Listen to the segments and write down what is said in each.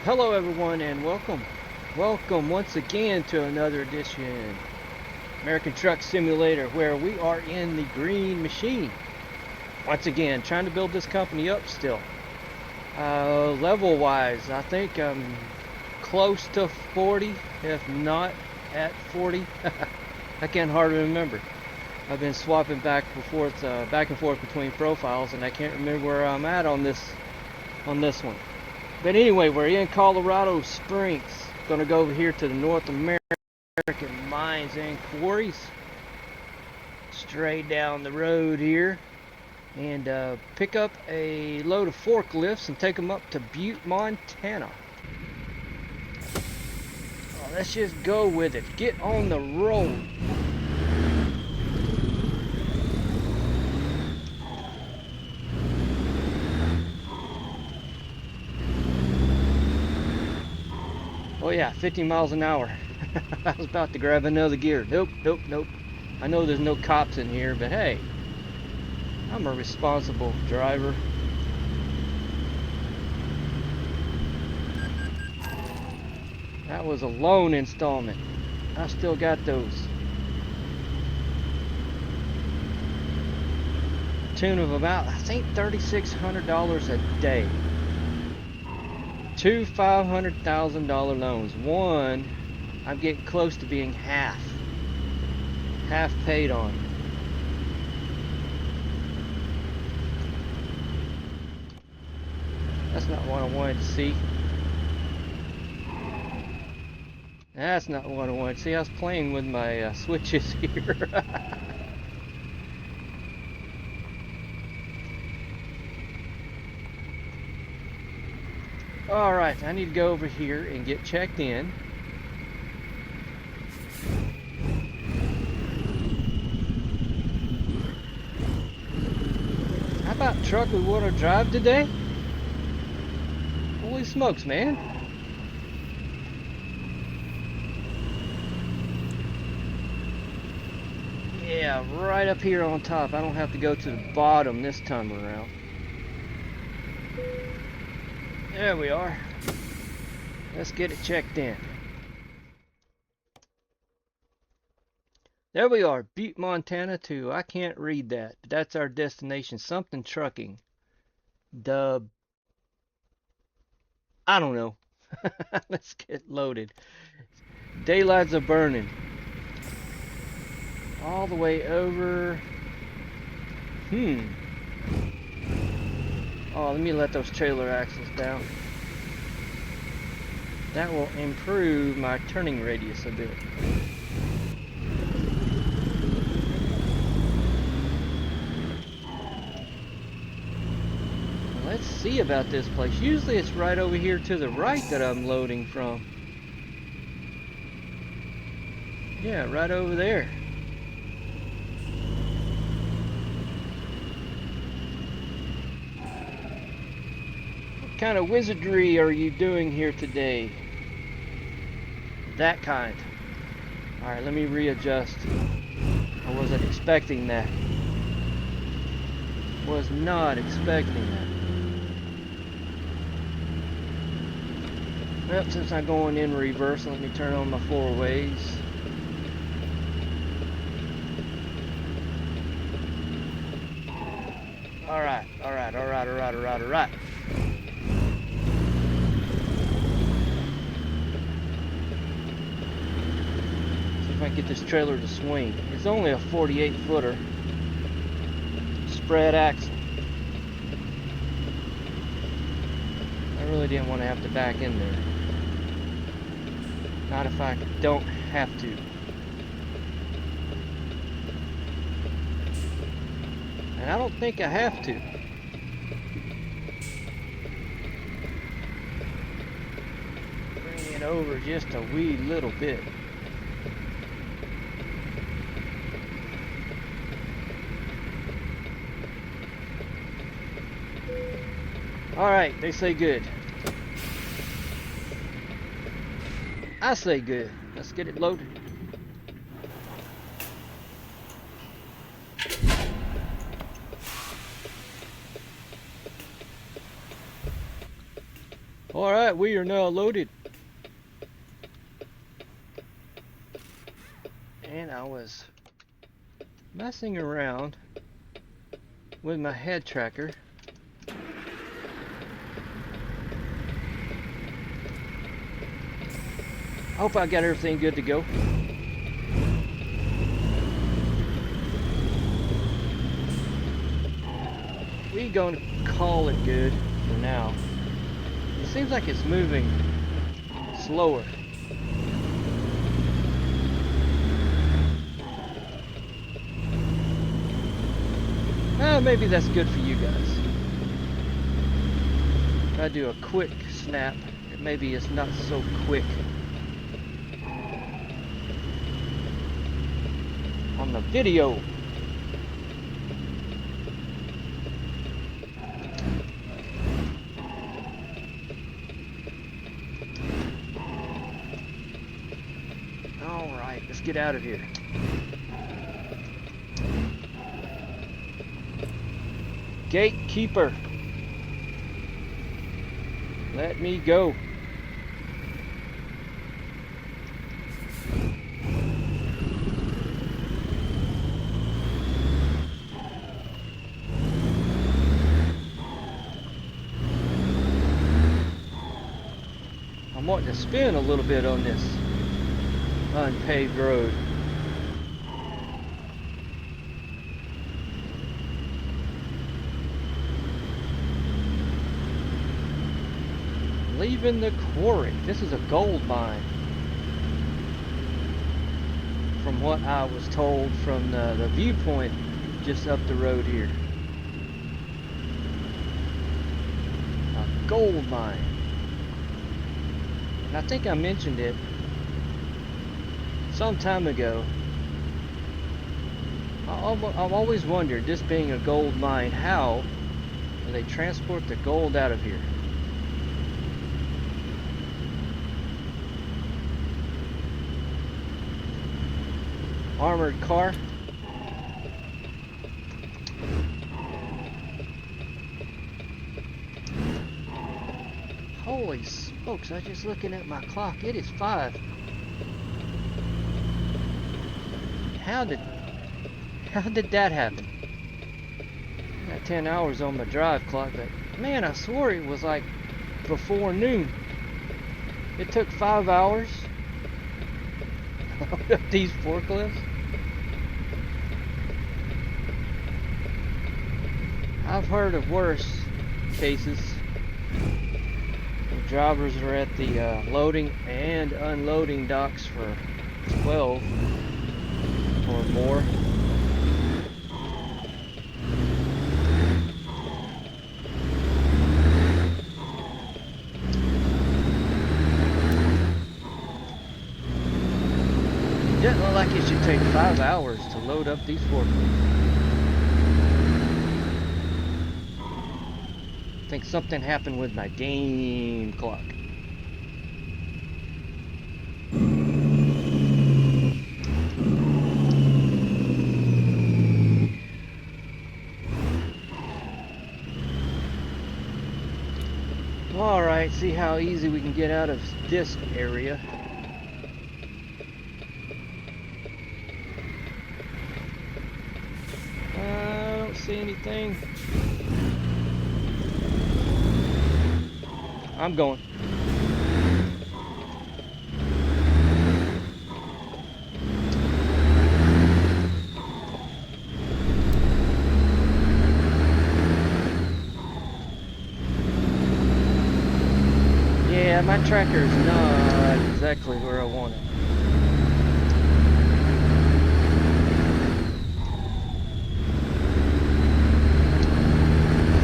Hello everyone and welcome once again to another edition American Truck Simulator where we are in the green machine. Once again, trying to build this company up still. Level wise, I think I'm close to 40, if not at 40. I can't hardly remember. I've been swapping back and forth between profiles and I can't remember where I'm at on this one. But anyway, we're in Colorado Springs. Gonna go over here to the North American mines and quarries. Straight down the road here. And pick up a load of forklifts and take them up to Butte, Montana. Oh, let's just go with it. Get on the road. Oh yeah, 50 miles an hour. I was about to grab another gear. Nope. I know there's no cops in here, but hey, I'm a responsible driver. That was a loan installment. I still got those. Tune of about, I think, $3,600 a day. Two $500,000 loans. One, I'm getting close to being half paid on. That's not what I wanted to see. That's not what I wanted to see. I was playing with my switches here. Alright, I need to go over here and get checked in. How about truck we want to drive today? Holy smokes, man. Yeah, right up here on top. I don't have to go to the bottom this time around. There we are. Let's get it checked in. There we are, Butte, Montana to, I can't read that, but that's our destination, something trucking. Dub. I don't know. Let's get loaded. Daylights are burning. All the way over. Oh, let me let those trailer axles down. That will improve my turning radius a bit. Let's see about this place. Usually it's right over here to the right that I'm loading from. Yeah, right over there. What kind of wizardry are you doing here today? That kind. Alright, let me readjust. I wasn't expecting that. Was not expecting that. Well, since I'm going in reverse, let me turn on my four ways. Alright. See if I can get this trailer to swing. It's only a 48 footer. Spread axle. I really didn't want to have to back in there. Not if I don't have to. And I don't think I have to. Bring it over just a wee little bit. Alright, they say good. I say good. Let's get it loaded. Alright, we are now loaded. And I was messing around with my head tracker. I hope I got everything good to go. We're gonna call it good for now. It seems like it's moving slower. Maybe that's good for you guys. If I do a quick snap, maybe it's not so quick on the video. Alright, let's get out of here. Gatekeeper, let me go. I'm wanting to spin a little bit on this unpaved road. Leaving the quarry. This is a gold mine, from what I was told from the viewpoint just up the road here. A gold mine. And I think I mentioned it some time ago. I've always wondered, this being a gold mine, how do they transport the gold out of here? Armored car. Holy smokes, I was just looking at my clock. It is 5. How did that happen? I got 10 hours on my drive clock, but man, I swore it was like before noon. It took 5 hours to load up these forklifts. I've heard of worse cases. The drivers are at the loading and unloading docks for 12 or more. It doesn't look like it should take 5 hours to load up these forklifts. I think something happened with my game clock. Alright, see how easy we can get out of this area. I don't see anything. I'm going. Yeah, my tracker is not exactly where I want it.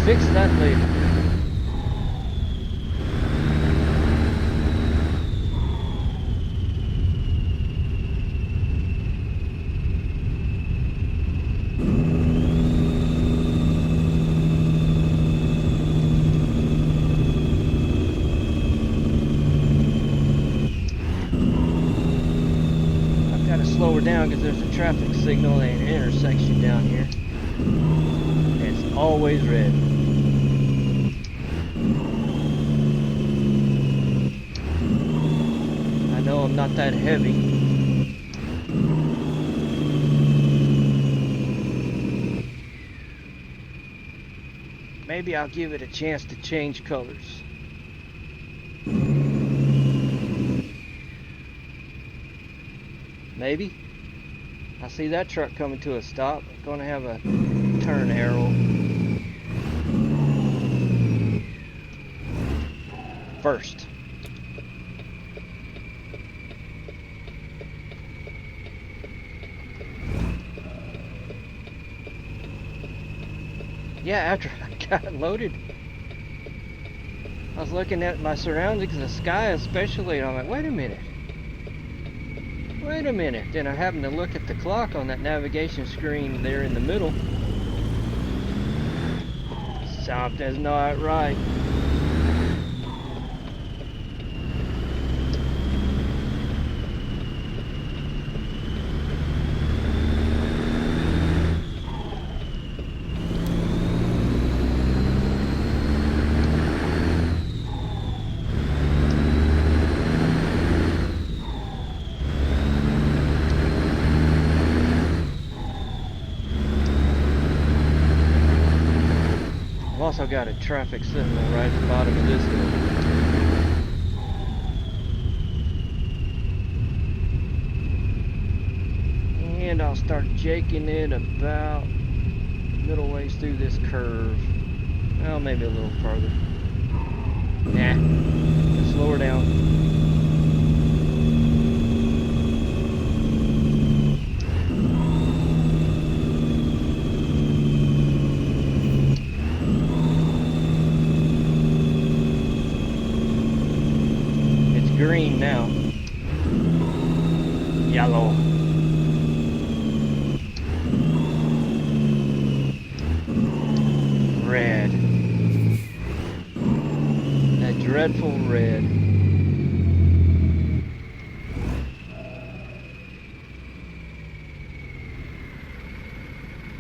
Fix that later. Down because there's a traffic signal and an intersection down here. It's always red. I'm not that heavy. Maybe I'll give it a chance to change colors. Maybe. I see that truck coming to a stop. I'm gonna have a turn arrow. First. Yeah, after I got loaded, I was looking at my surroundings, the sky especially, and I'm like, wait a minute. Then I happened to look at the clock on that navigation screen there in the middle. Something's not right. I've also got a traffic signal right at the bottom of this hill. And I'll start jaking it about middle ways through this curve. Well, maybe a little further. Nah, let's slow her down. Green now. Yellow. Red. That dreadful red.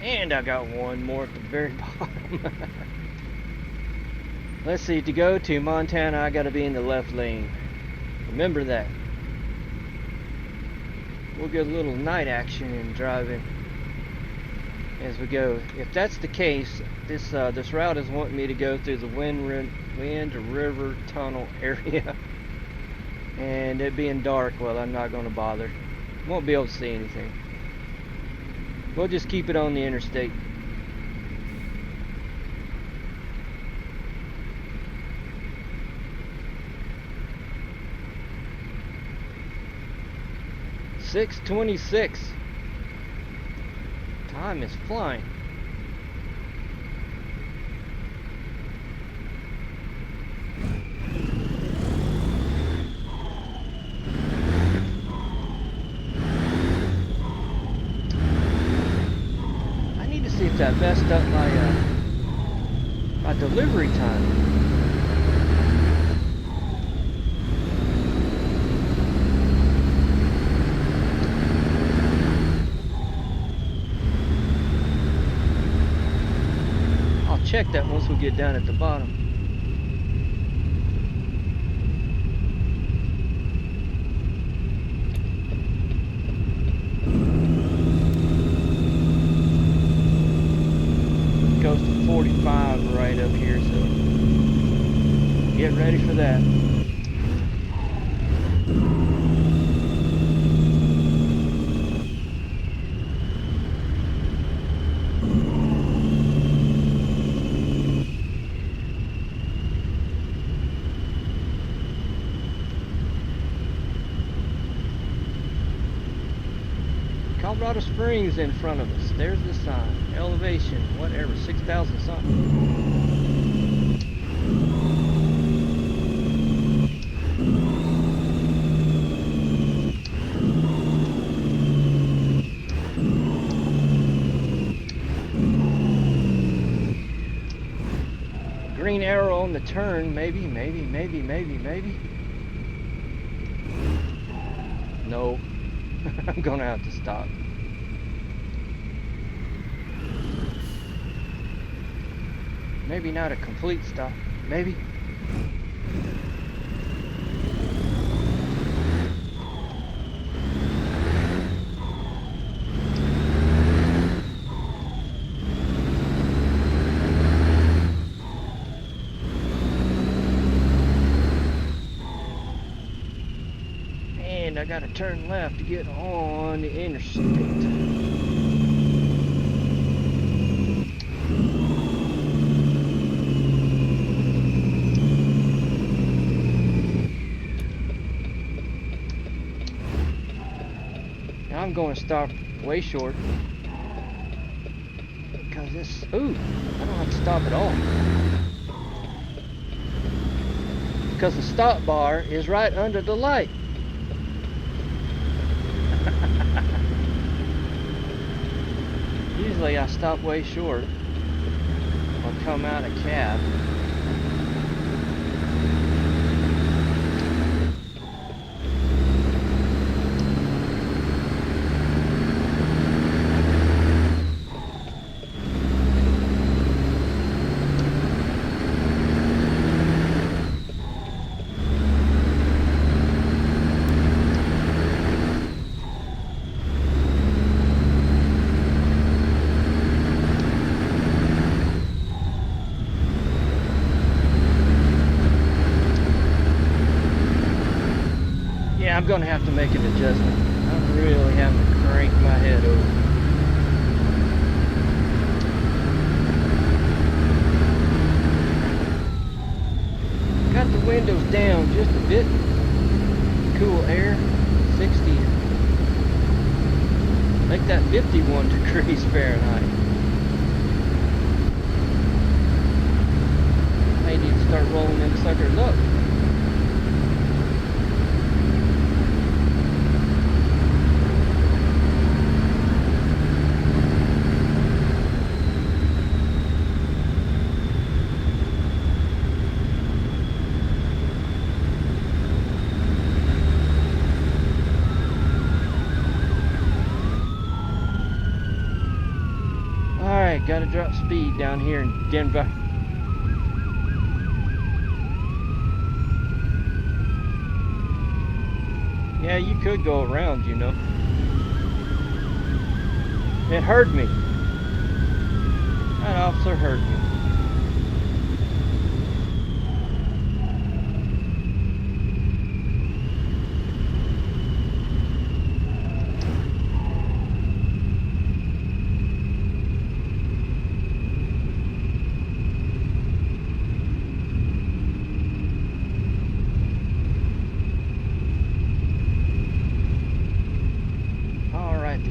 And I got one more at the very bottom. Let's see, to go to Montana, I gotta be in the left lane. Remember that. We'll get a little night action in driving as we go. If that's the case, this route is wanting me to go through the Wind River Tunnel area. And it being dark, well, I'm not going to bother. Won't be able to see anything. We'll just keep it on the interstate. .6:26. Time is flying. I need to see if that messed up my delivery time. Check that once we get down at the bottom. It goes to 45 right up here, so get ready for that. Colorado Springs in front of us. There's the sign. Elevation, whatever, 6,000 something. Green arrow on the turn, maybe. No. I'm gonna have to stop. Maybe not a complete stop. Maybe. I gotta turn left to get on the interstate. Now I'm going to stop way short because this, ooh, I don't have to stop at all. Because the stop bar is right under the light. Usually I stop way short or come out of cab. I'm going to have to make an adjustment. I'm really having to crank my head over. Got the windows down just a bit. Cool air, 60. Make that 51 degrees Fahrenheit. I need to start rolling them suckers up. Gotta drop speed down here in Denver. Yeah, you could go around, you know. It heard me. That officer heard me.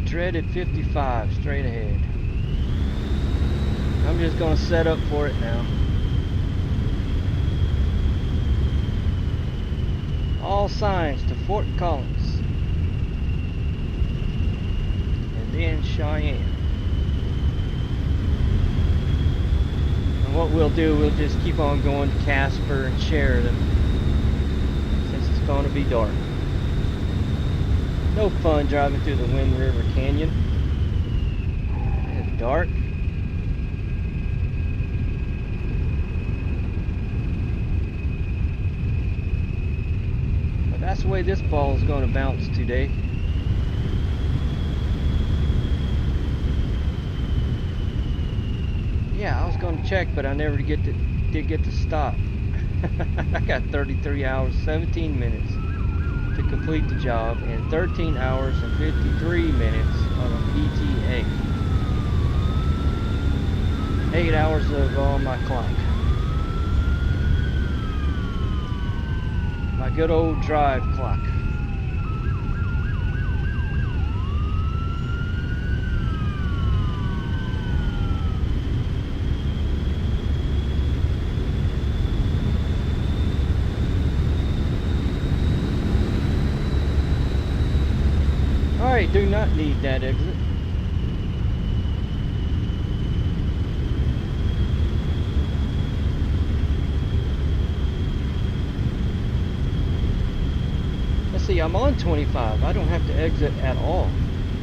Dreaded 55 straight ahead. I'm just going to set up for it now. All signs to Fort Collins and then Cheyenne. And what we'll do, we'll just keep on going to Casper and Sheridan since it's going to be dark. No fun driving through the Wind River Canyon. It's dark. But that's the way this ball is going to bounce today. Yeah, I was going to check, but I never did get to stop. I got 33 hours, 17 minutes. To complete the job in 13 hours and 53 minutes on a PTA. 8 hours of on my clock. My good old drive clock. Alright, do not need that exit. Let's see, I'm on 25. I don't have to exit at all.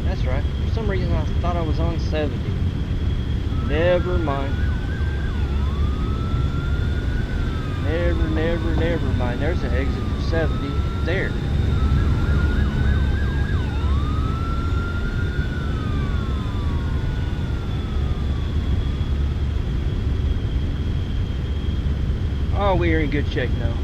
That's right. For some reason I thought I was on 70. Never mind. Never mind. There's an exit for 70 there. Oh, we are in good shape now.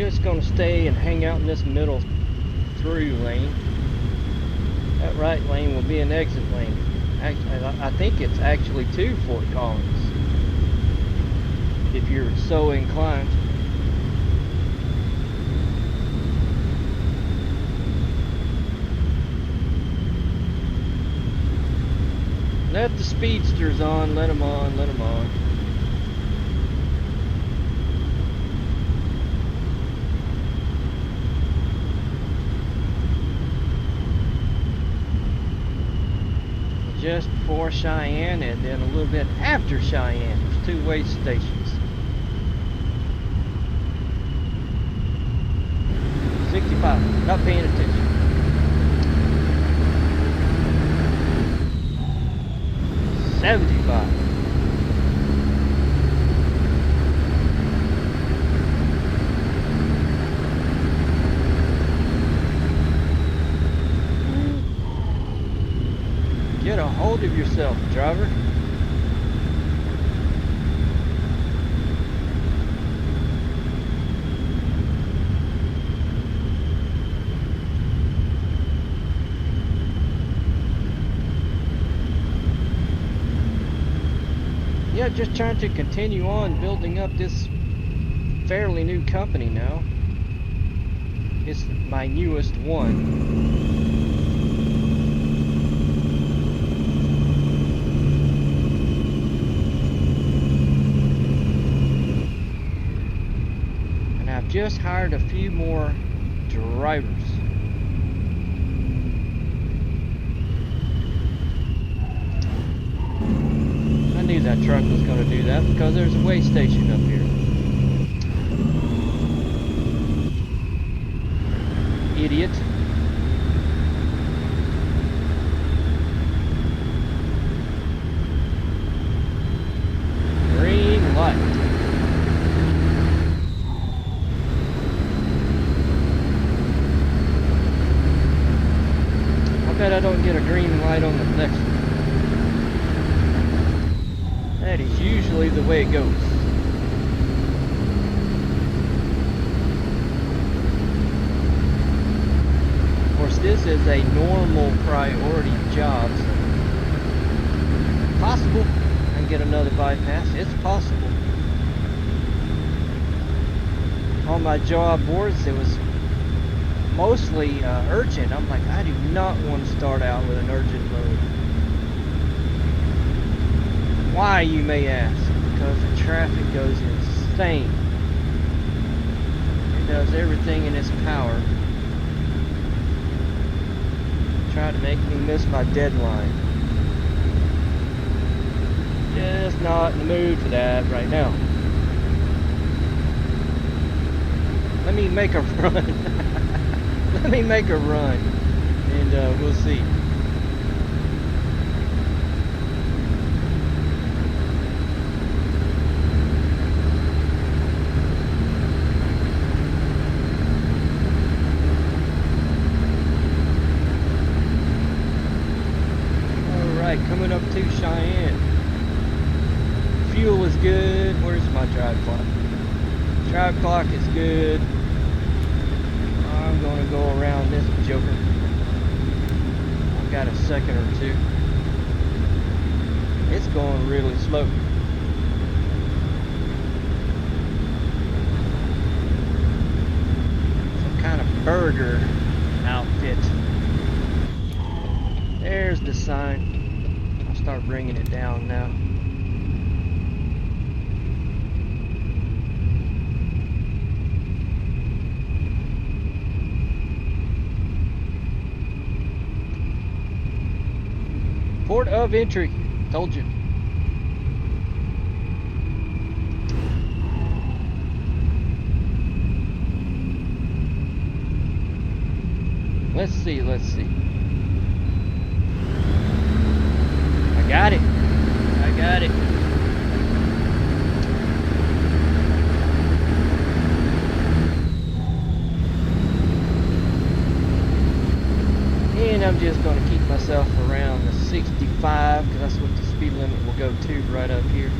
just going to stay and hang out in this middle through lane. That right lane will be an exit lane. Actually, I think it's actually to Fort Collins, if you're so inclined. Let the speedsters on, let them on, let them on. Just before Cheyenne and then a little bit after Cheyenne. There's two way stations. 65, not paying attention. 75. Get a hold of yourself, driver. Yeah, just trying to continue on building up this fairly new company now. It's my newest one. Just hired a few more drivers. I knew that truck was going to do that because there's a way station up here. Idiot. Green light. Bet I don't get a green light on the next one. That is usually the way it goes. Of course, this is a normal priority job, so possible I can get another bypass. It's possible. On my job boards, it was mostly urgent. I'm like, I do not want to start out with an urgent load. Why, you may ask? Because the traffic goes insane. It does everything in its power to try to make me miss my deadline. Just not in the mood for that right now. Let me make a run. Let me make a run, and we'll see. Alright, coming up to Cheyenne. Fuel is good. Where's my drive clock? Drive clock is good. I'm going to go around this joker. I've got a second or two. It's going really slow. Some kind of burger outfit. There's the sign. I'll start bringing it down now. Port of entry. Told you. Let's see, let's see. I got it. I got it. And I'm just going to keep myself around the 65 because that's what the speed limit will go to right up here.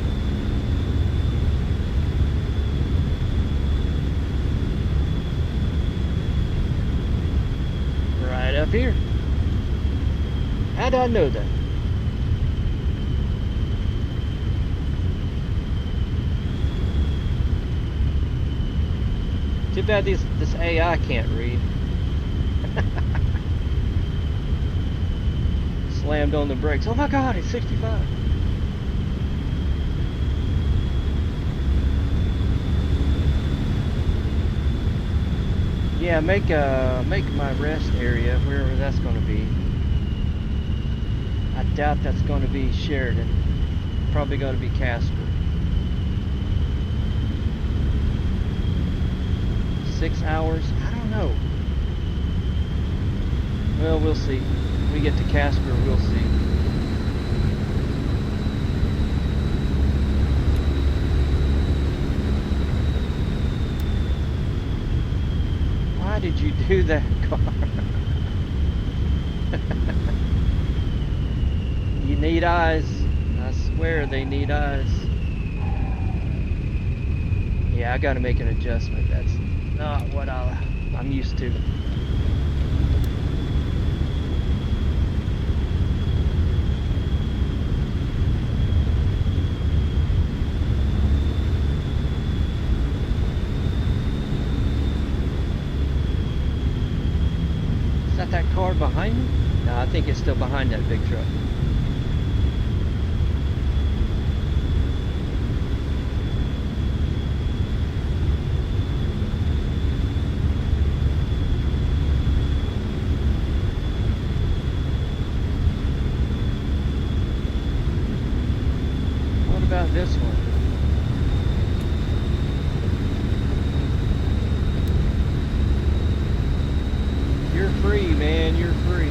up here. How did I know that? Too bad this AI can't read. Slammed on the brakes. Oh my God, it's 65. Yeah, make my rest area wherever that's going to be. I doubt that's going to be Sheridan. Probably going to be Casper. 6 hours? I don't know. Well, we'll see. When we get to Casper, we'll see. Why did you do that, car? You need eyes. I swear they need eyes. Yeah, I gotta make an adjustment. That's not what I'm used to. Is that car behind me? No, I think it's still behind that big truck. This one. You're free, man, you're free.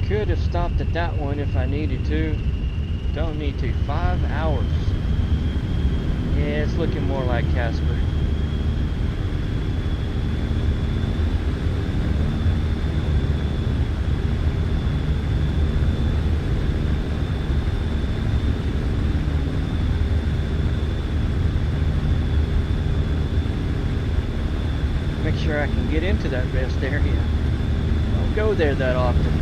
Could have stopped at that one if I needed to. Don't need to. 5 hours. Yeah, it's looking more like Casper. Make sure I can get into that rest area. I don't go there that often.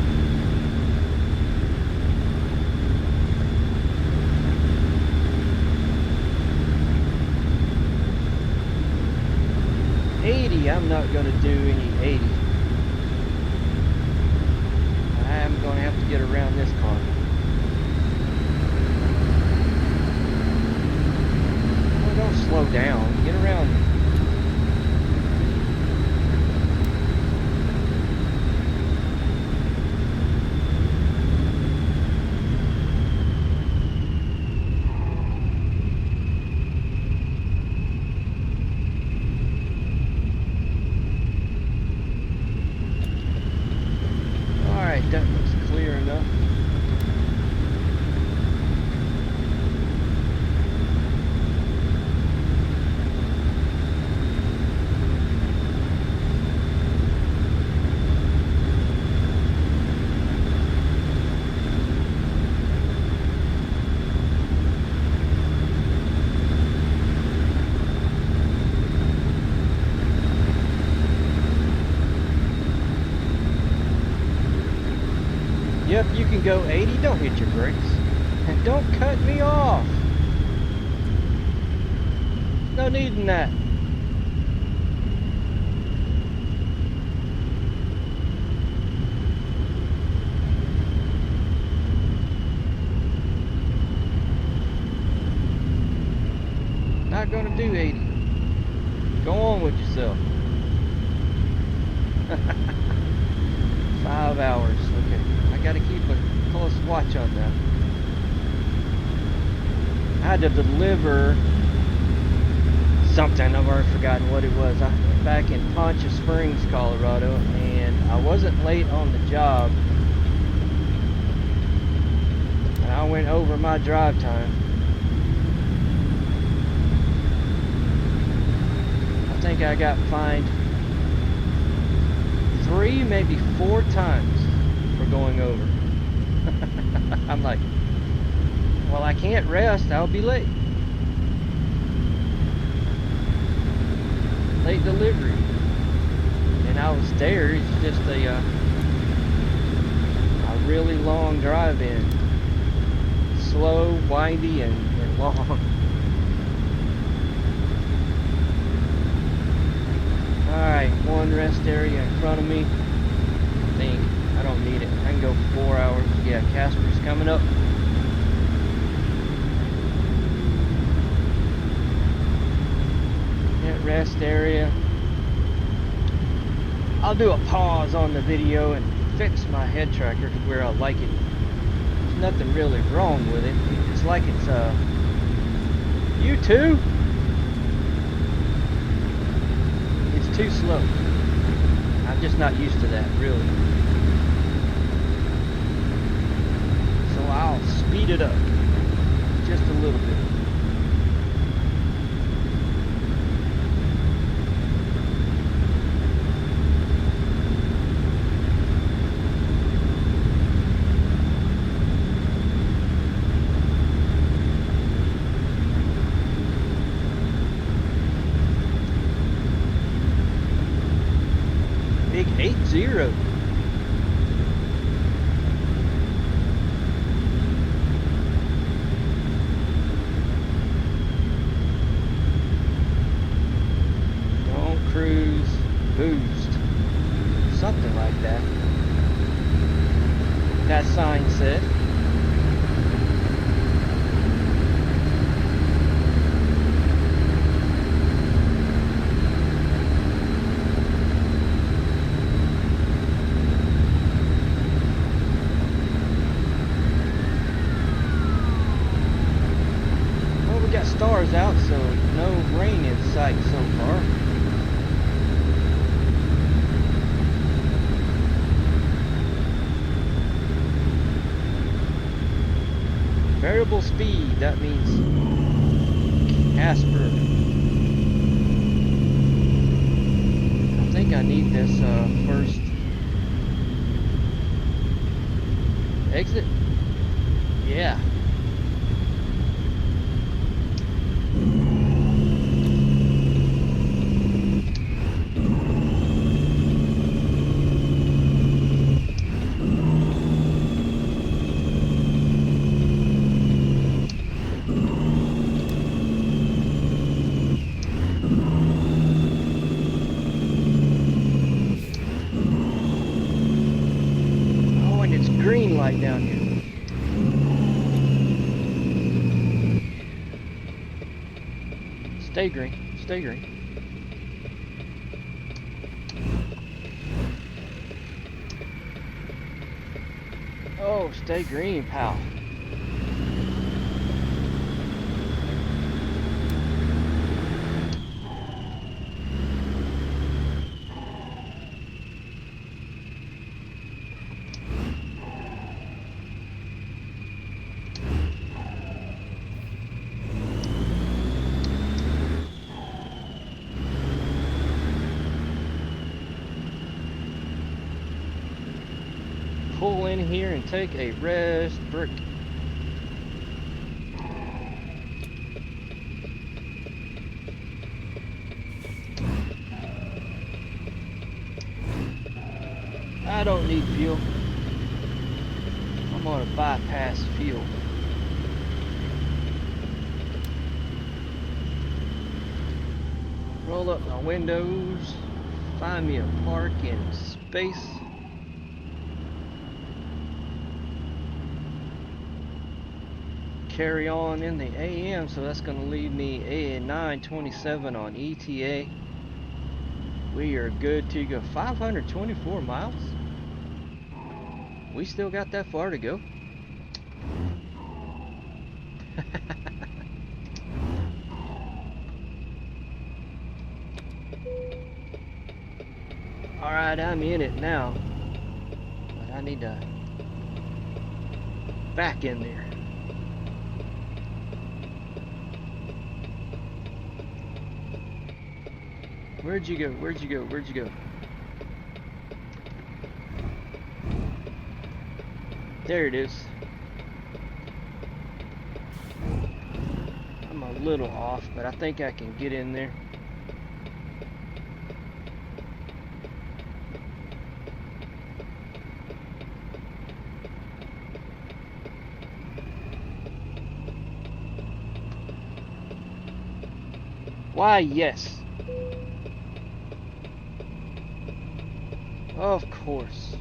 I'm not going to do any 80. I'm going to have to get around this car. Well, don't slow down. Get around me. That looks clear enough. Yep, you can go 80, don't hit your brakes. And don't cut me off. No need in that. Not gonna do 80. Go on with yourself. 5 hours, okay. I gotta keep a close watch on that. I had to deliver something, I've already forgotten what it was. Back in Poncha Springs, Colorado, and I wasn't late on the job. And I went over my drive time. think I got fined 3, maybe 4 times for going over. I'm like, well, I can't rest, I'll be late. Late delivery. And I was there, it's just a really long drive-in. Slow, windy, and long. Alright, one rest area in front of me. I think I don't need it. I can go 4 hours. Yeah, Casper's coming up. That rest area. I'll do a pause on the video and fix my head tracker to where I like it. There's nothing really wrong with it. It's like it's you too? It's too slow. I'm just not used to that, really. So I'll speed it up just a little bit. Big 8-0. Don't cruise, boost. Something like that. That sign said. Stars out, so no rain in sight so far. Variable speed, that means Casper. I think I need this first exit. Yeah. Green light down here. Stay green, stay green. Oh, stay green, pal. Pull in here and take a rest break. I don't need fuel. I'm gonna bypass fuel. Roll up my windows, find me a parking space. Carry on in the AM, so that's going to leave me a 927 on ETA. We are good to go. 524 miles. We still got that far to go. Alright, I'm in it now. But I need to back in there. Where'd you go? Where'd you go? Where'd you go? There it is. I'm a little off, but I think I can get in there. Why, yes. Of course.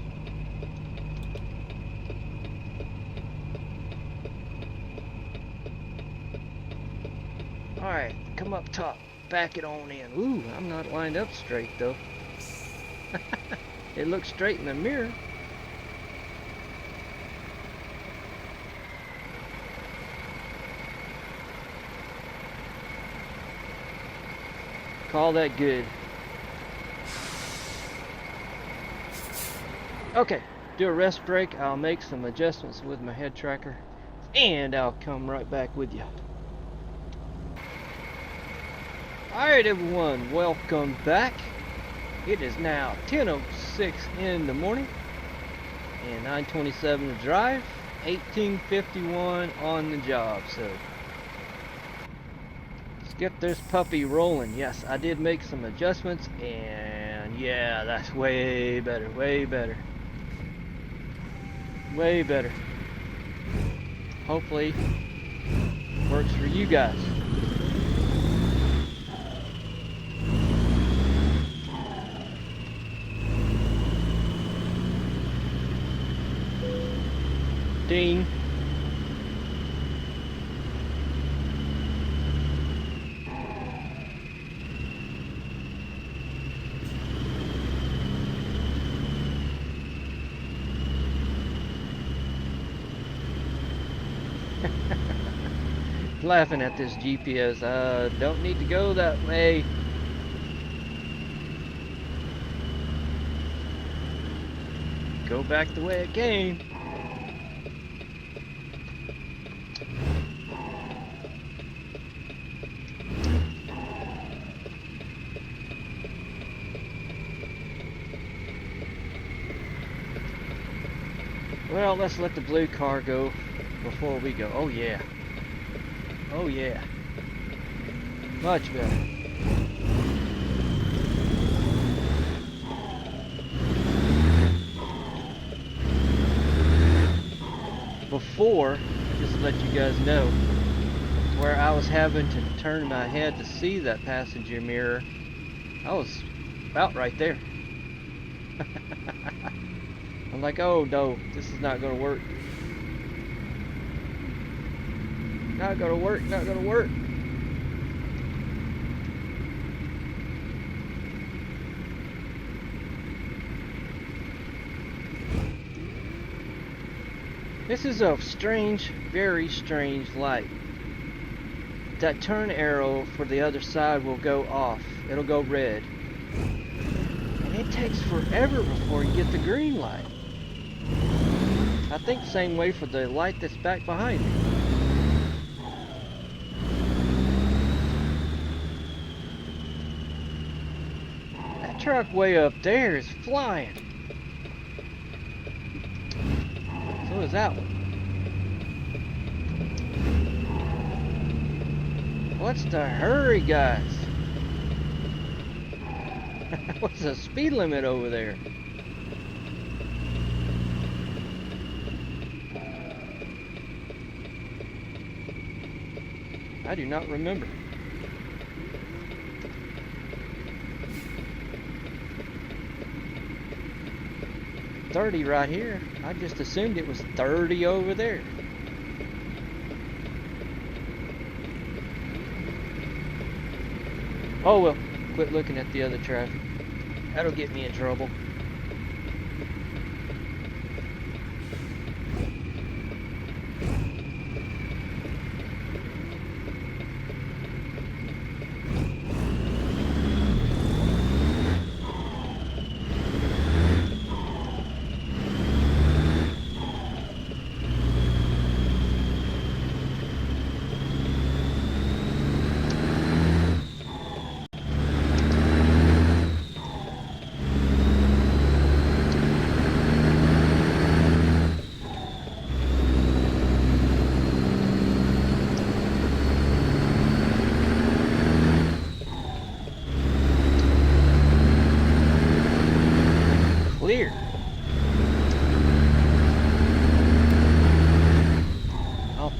Alright, come up top. Back it on in. Ooh, I'm not lined up straight though. It looks straight in the mirror. Call that good. Okay, do a rest break. I'll make some adjustments with my head tracker, and I'll come right back with you. Alright everyone, welcome back. It is now 10:06 in the morning and 9:27 to drive, 18:51 on the job, so let's get this puppy rolling. Yes, I did make some adjustments, and yeah, that's way better, way better. Way better. Hopefully works for you guys. Ding. Laughing at this GPS. Don't need to go that way. Go back the way it came. Well, let's let the blue car go before we go. Oh yeah. Oh yeah. Much better. Before, just to let you guys know, where I was having to turn my head to see that passenger mirror, I was about right there. I'm like, oh no, this is not gonna work. Not gonna work, not gonna work. This is a strange, very strange light. That turn arrow for the other side will go off. It'll go red. And it takes forever before you get the green light. I think the same way for the light that's back behind me. That truck way up there is flying. So is that one. What's the hurry, guys? What's the speed limit over there? I do not remember. $30 right here. I just assumed it was 30 over there. Oh well, quit looking at the other traffic. That'll get me in trouble.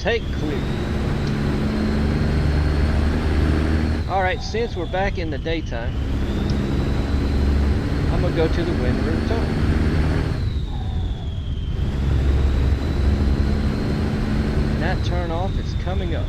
Take clear. Alright, since we're back in the daytime, I'm going to go to the Wind River Tunnel. And that turn off is coming up.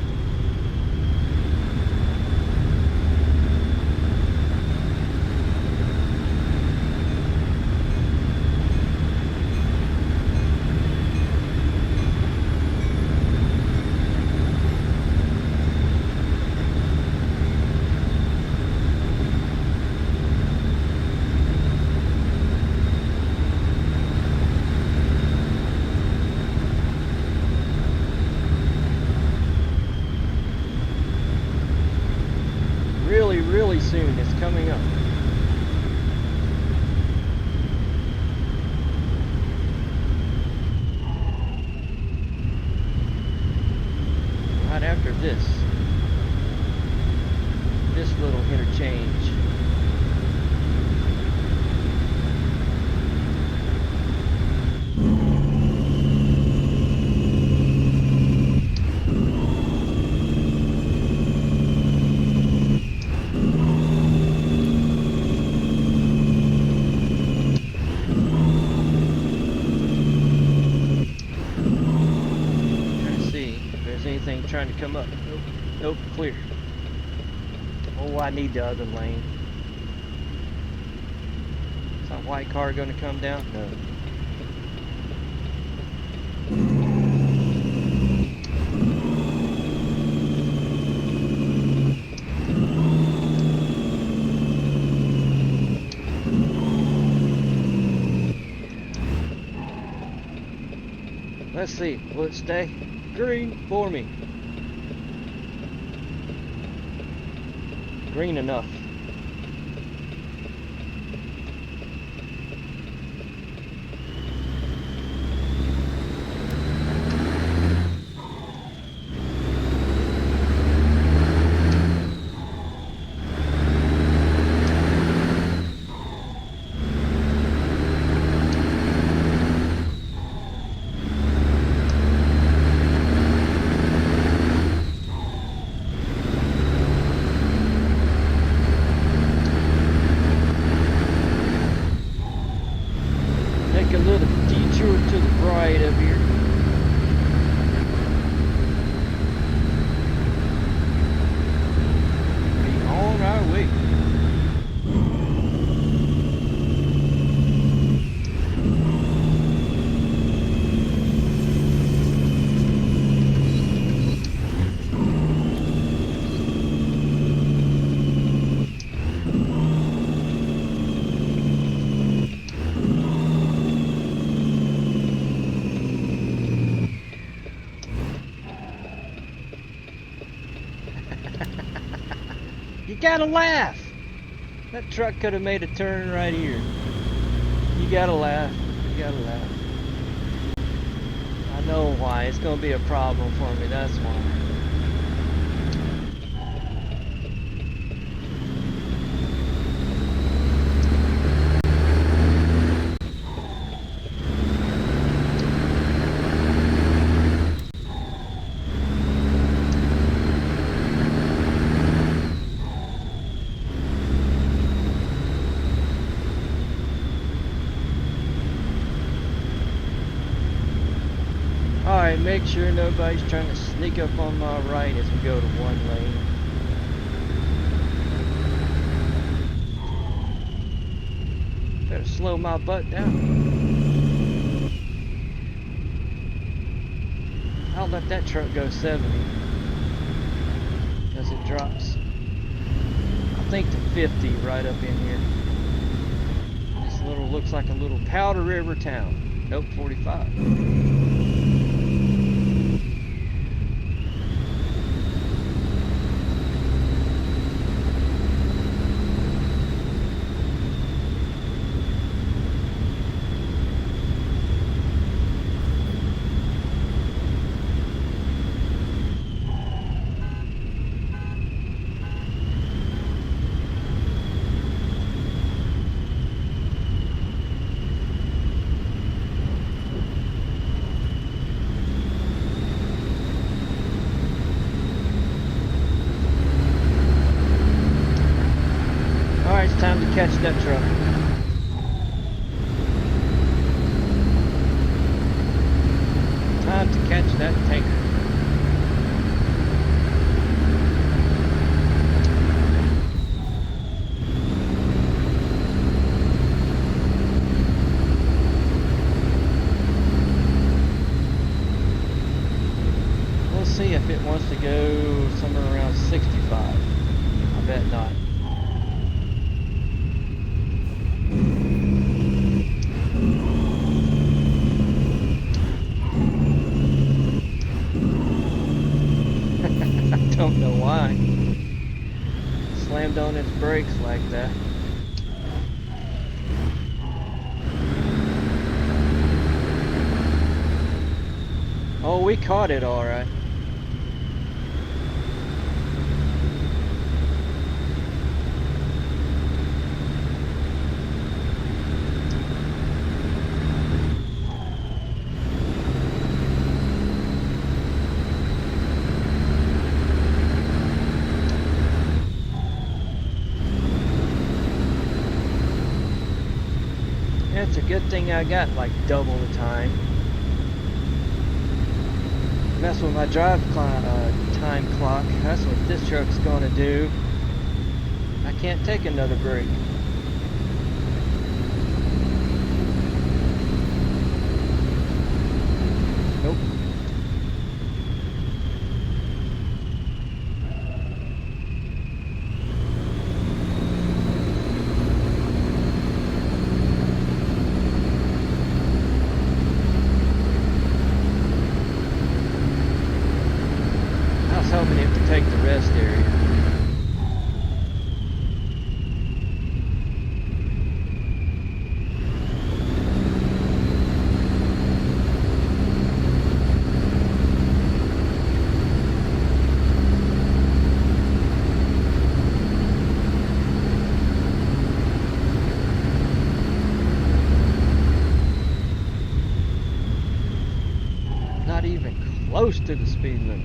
Really soon it's coming up. Right after this little interchange. Trying to come up. Nope. Nope, clear. Oh, I need the other lane. Is that white car going to come down? No. Let's see. Will it stay green for me? Green enough. You gotta laugh. That truck could have made a turn right here. You gotta laugh. You gotta laugh. I know why. It's gonna be a problem for me. That's why. Alright, make sure nobody's trying to sneak up on my right as we go to one lane. Better slow my butt down. I'll let that truck go 70 as it drops. I think to 50 right up in here. This little looks like a little Powder River town. Nope, 45. that truck. Time to catch that tanker. We'll see if it wants to go somewhere around 65. I bet not. Don't know why. Slammed on its brakes like that. Oh, we caught it all right. It's a good thing I got like double the time. Mess with my time clock. That's what this truck's gonna do. I can't take another break. Nope. Hoping it would take the rest area. Not even close to the speed limit.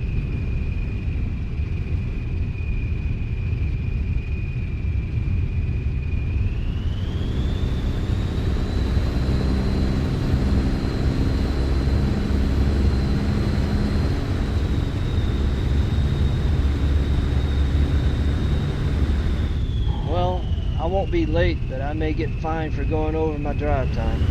I won't be late, but I may get fined for going over my drive time.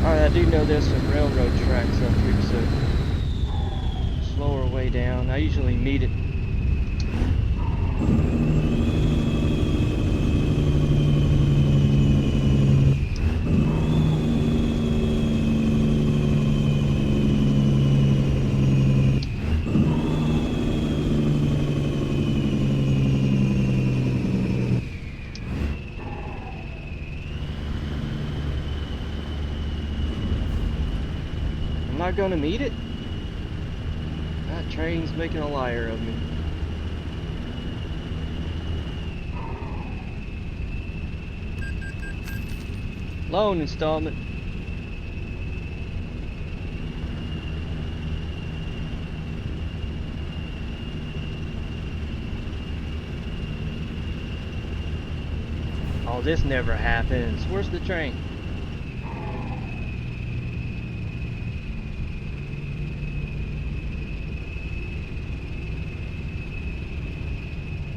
I do know there's some railroad tracks up here, so slower way down. I usually meet it. Am I gonna meet it? That train's making a liar of me. Loan installment. Oh, this never happens. Where's the train?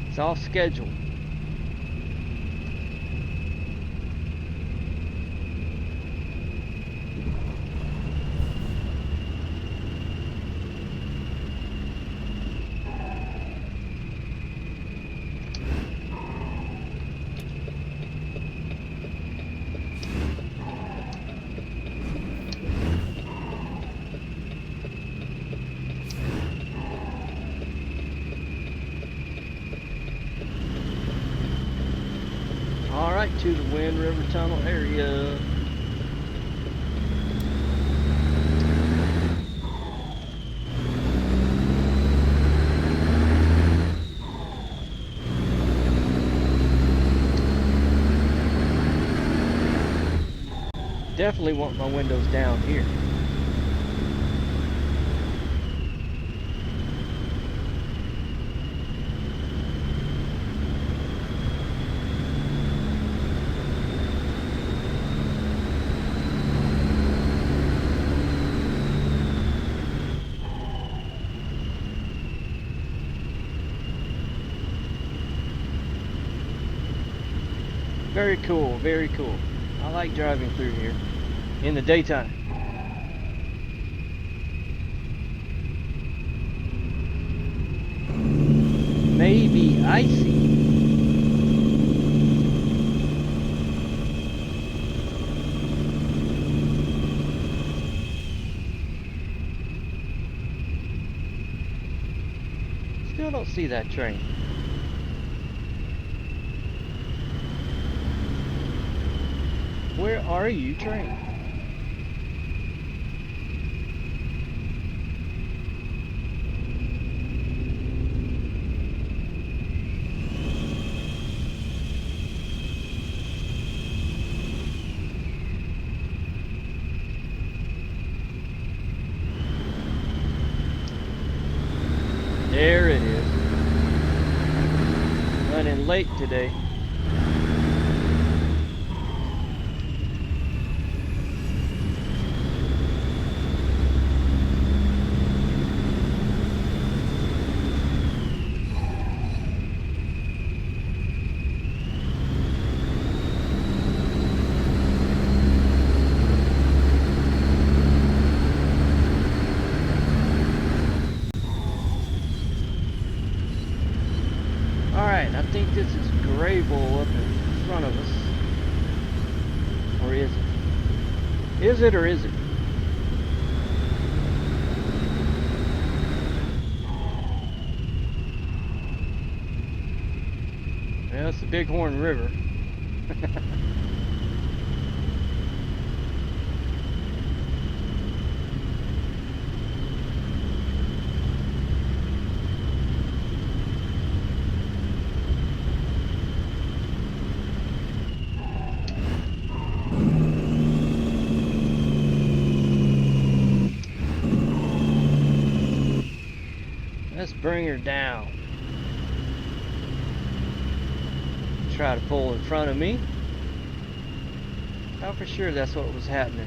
It's off schedule. Alright, to the Wind River Tunnel area. Definitely want my windows down here. Very cool, very cool. I like driving through here in the daytime. Maybe icy. Still don't see that train. Where are you, train? There it is. Running late today. I think this is Grable up in front of us. Or is it? Is it or is it? Well, it's the Bighorn River. Let's bring her down. Try to pull in front of me. Thought for sure that's what was happening.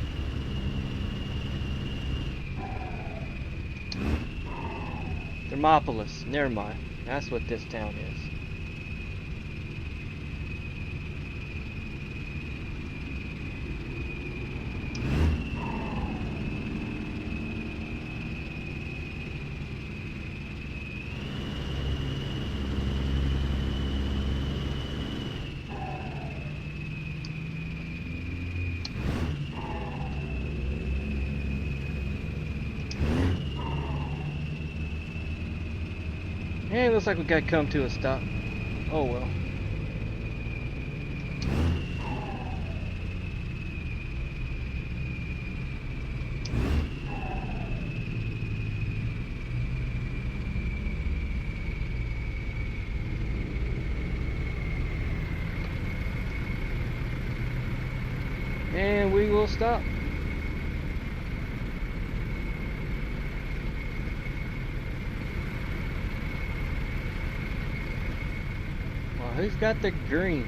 Thermopolis, never mind. That's what this town is. Hey, looks like we gotta come to a stop. Oh well. And we will stop. Who's got the green?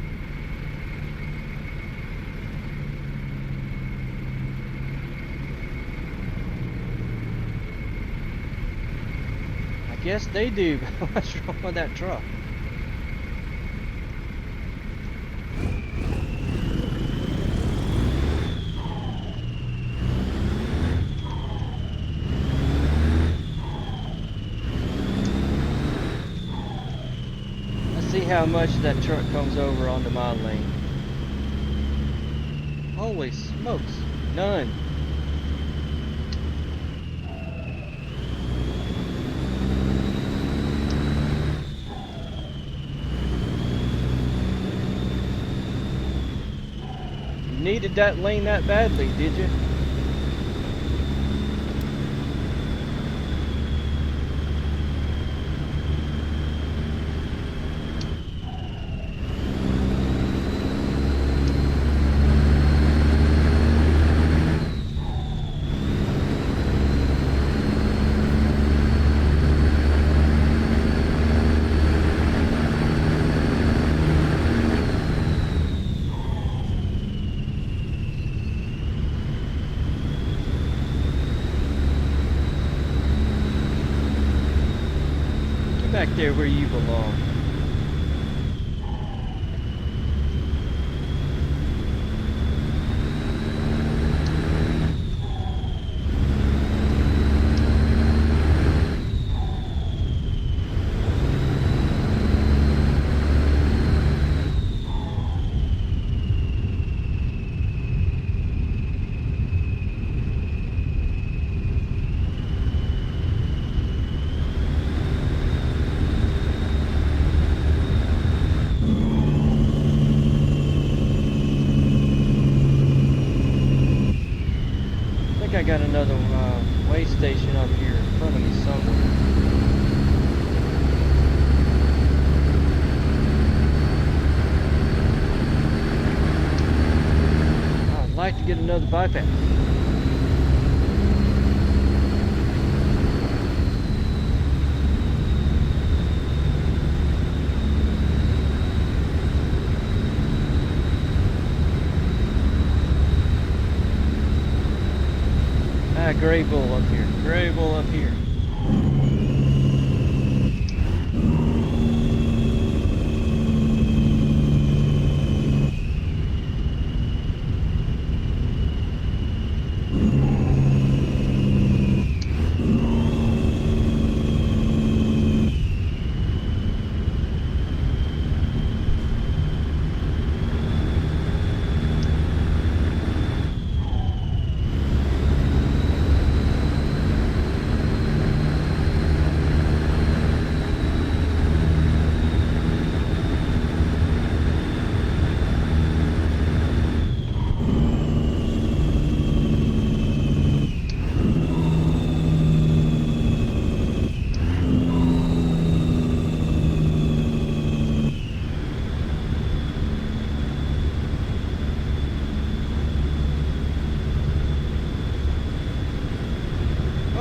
I guess they do. What's wrong with that truck? See how much that truck comes over onto my lane. Holy smokes, none. needed that lane that badly, did you? Back there where you belong. I got another way station up here in front of me somewhere. I'd like to get another bypass. Gray bull up here. Gray bull up here.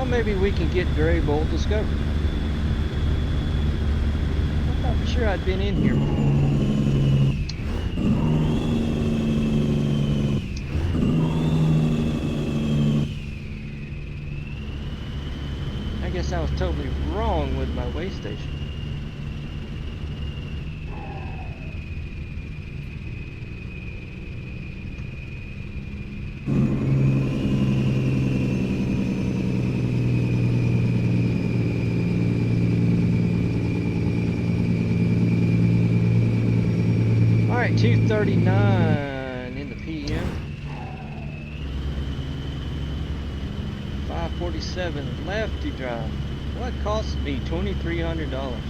Maybe we can get Gray Bull discovered. I thought for sure I'd been in here before. I guess I was totally wrong with my way station. Alright, 2:39 in the PM. 547 lefty drive. What cost me $2,300?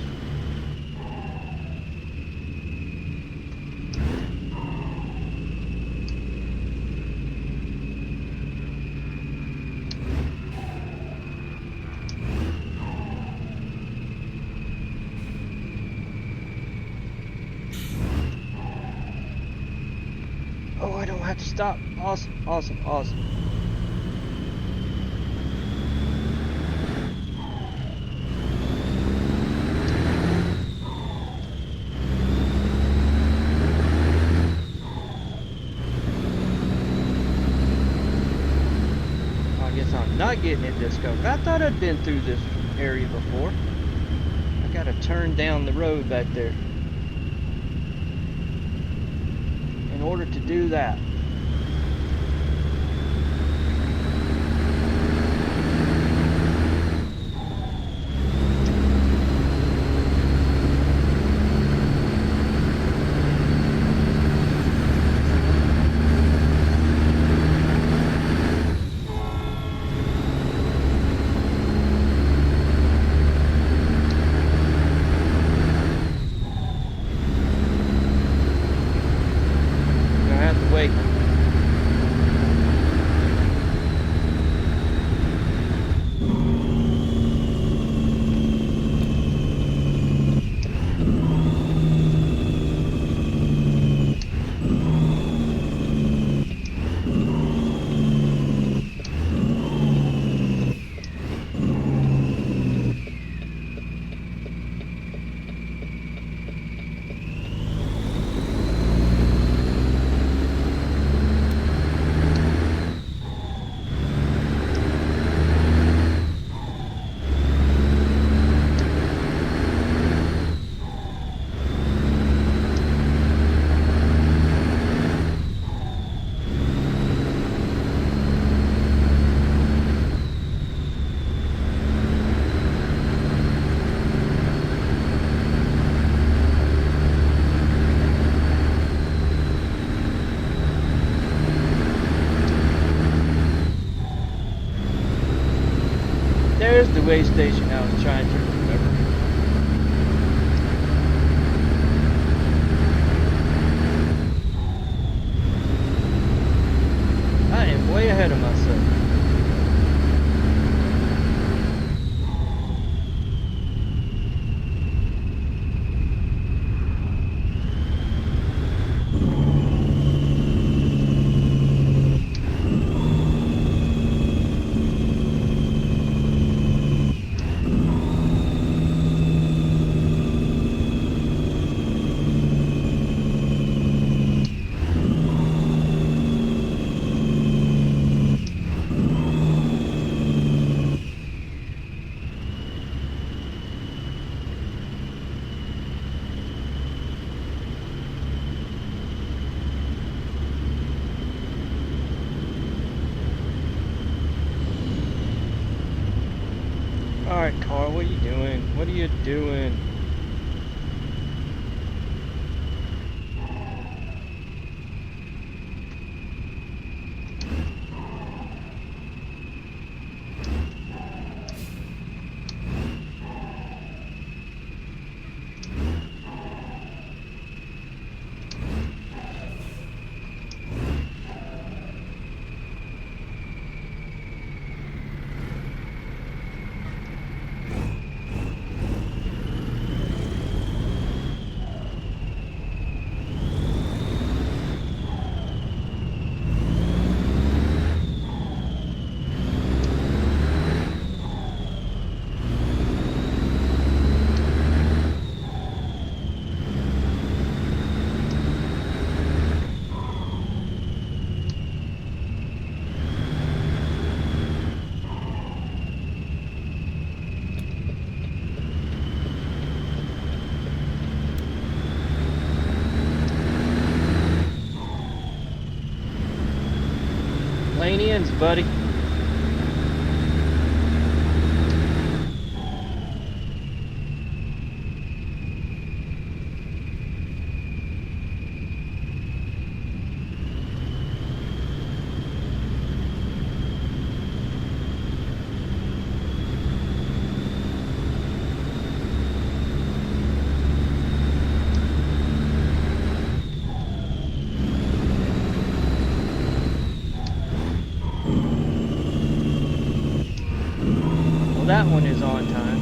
Oh, I don't have to stop. Awesome, awesome, awesome. I guess I'm not getting it discovered. I thought I'd been through this area before. I gotta turn down the road back there in order to do that. Wait. way station I was trying to remember. I am way ahead of myself. Alright, car, what are you doing? What are you doing? Lane ends, buddy. That one is on time.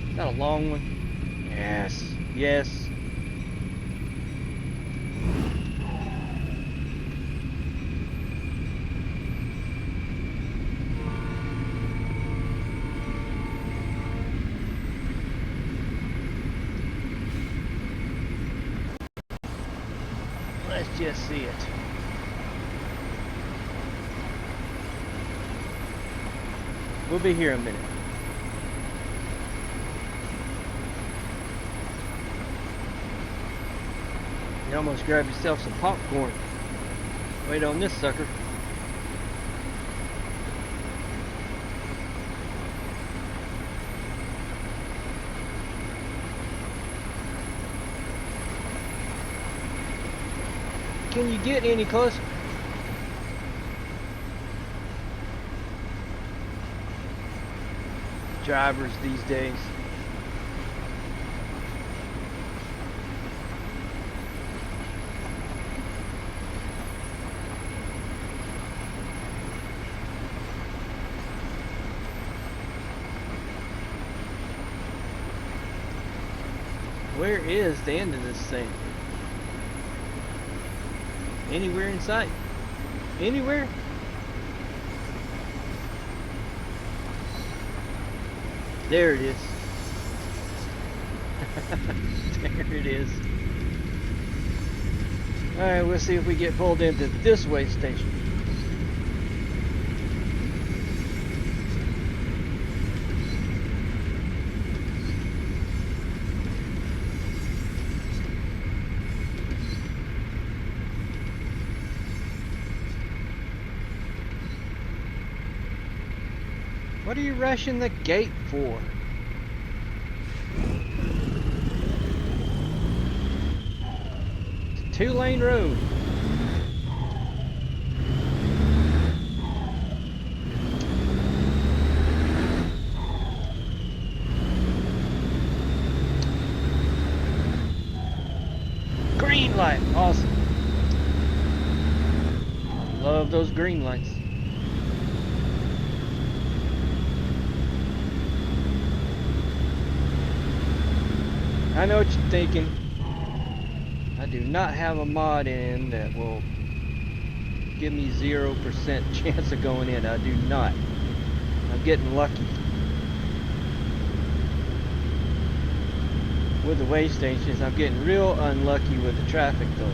Is that a long one? Yes, yes. Let's just see it. We'll be here a minute. You almost grab yourself some popcorn. Wait on this sucker. Can you get any closer? Drivers these days. Where is the end of this thing? Anywhere in sight? Anywhere? There it is. There it is. Alright, we'll see if we get pulled into this way station. What are you rushing the gate for? 2-lane road. Green light, awesome. Love those green lights. I know what you're thinking. I do not have a mod in that will give me 0% chance of going in. I do not. I'm getting lucky. With the way stations, I'm getting real unlucky with the traffic though.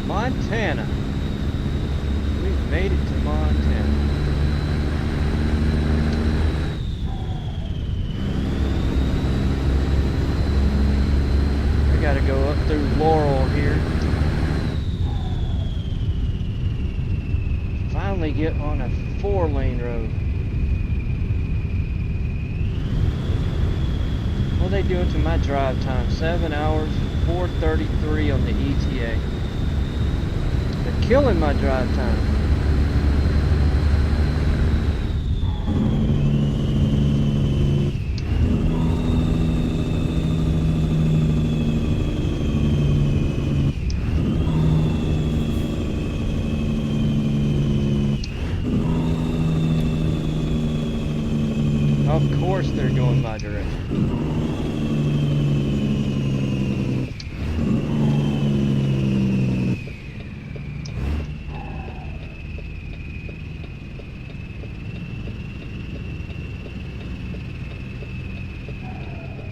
Montana. We've made it to Montana. I gotta go up through Laurel here. Finally get on a 4-lane road. What are they doing to my drive time? 7 hours, 4:33 on the ETA. They're killing my drive time. Of course they're going my direction.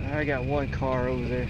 I got one car over there.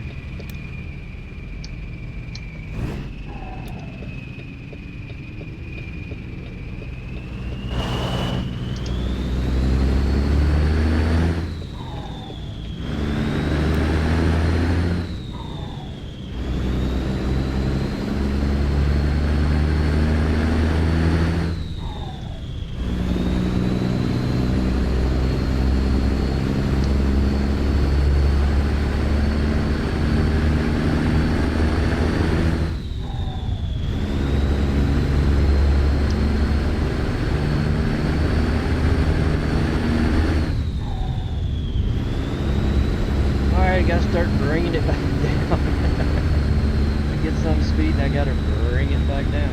Gotta start bringing it back down. I get some speed and I gotta bring it back down.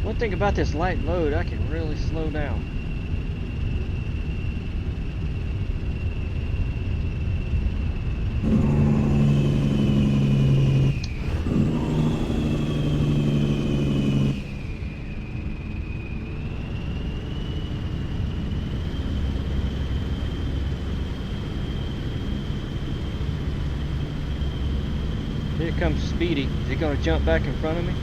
One thing about this light load, I can really slow down. Here comes Speedy. Is he going to jump back in front of me?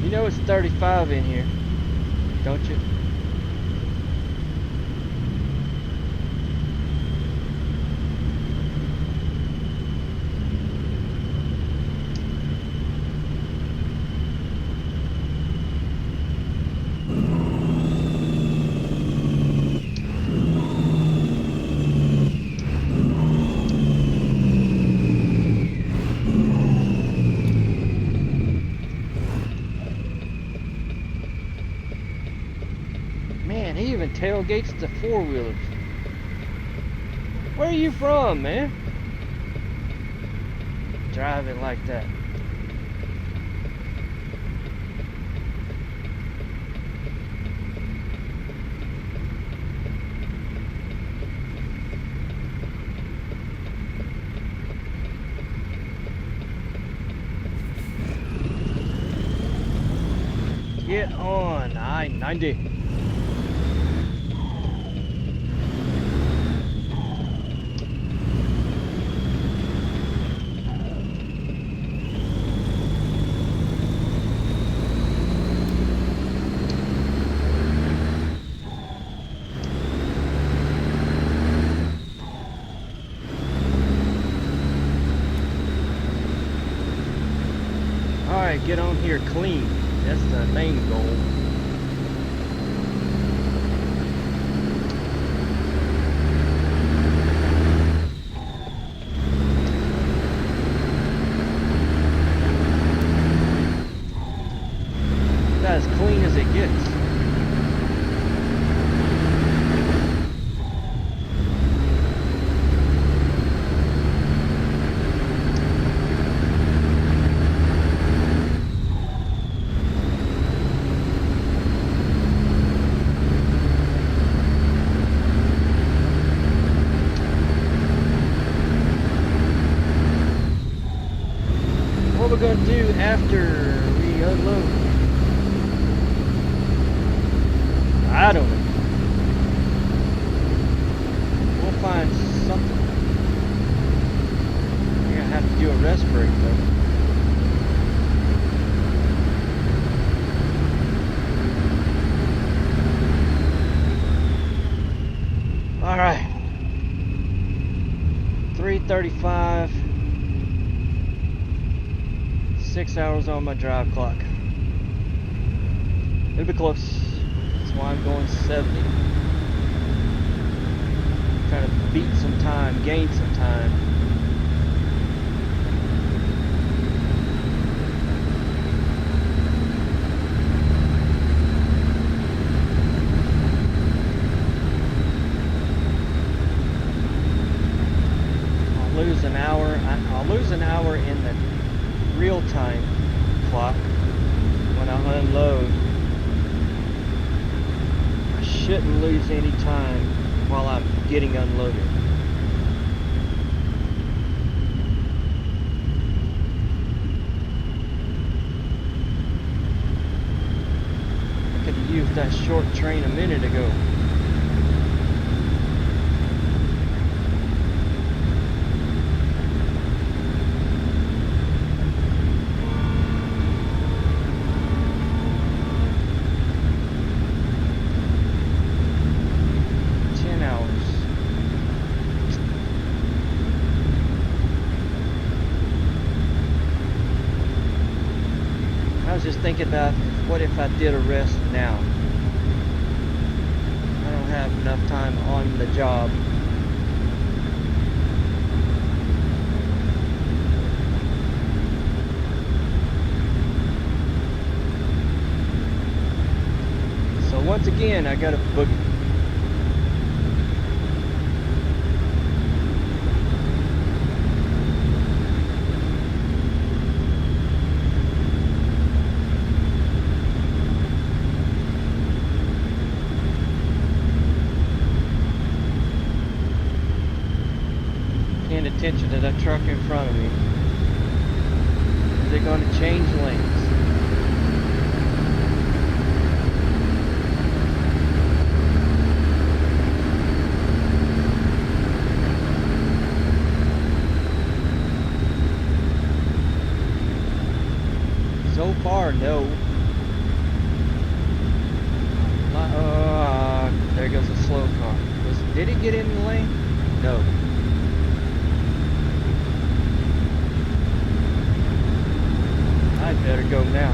You know it's 35 in here, don't you? Man, he even tailgates the four-wheelers. Where are you from, man? Driving like that. get on I-90. Alright, get on here clean. That's the main goal. That's as clean as it gets. What we're going to do after we unload, I don't know. We'll find something. We're going to have to do a rest break though. Alright. 3:35. 6 hours on my drive clock. It'll be close. That's why I'm going 70. Trying to beat some time, gain some time. I'll lose an hour. I'll lose an hour in the real-time clock when I unload. I shouldn't lose any time while I'm getting unloaded. I could have used that short train a minute ago. I was just thinking about what if I did a rest now. I don't have enough time on the job. So once again, I got a boogie. Attention to that truck in front of me. They're going to change lanes. So far, no. There goes a slow car. Did he get in the lane? No. I better go now.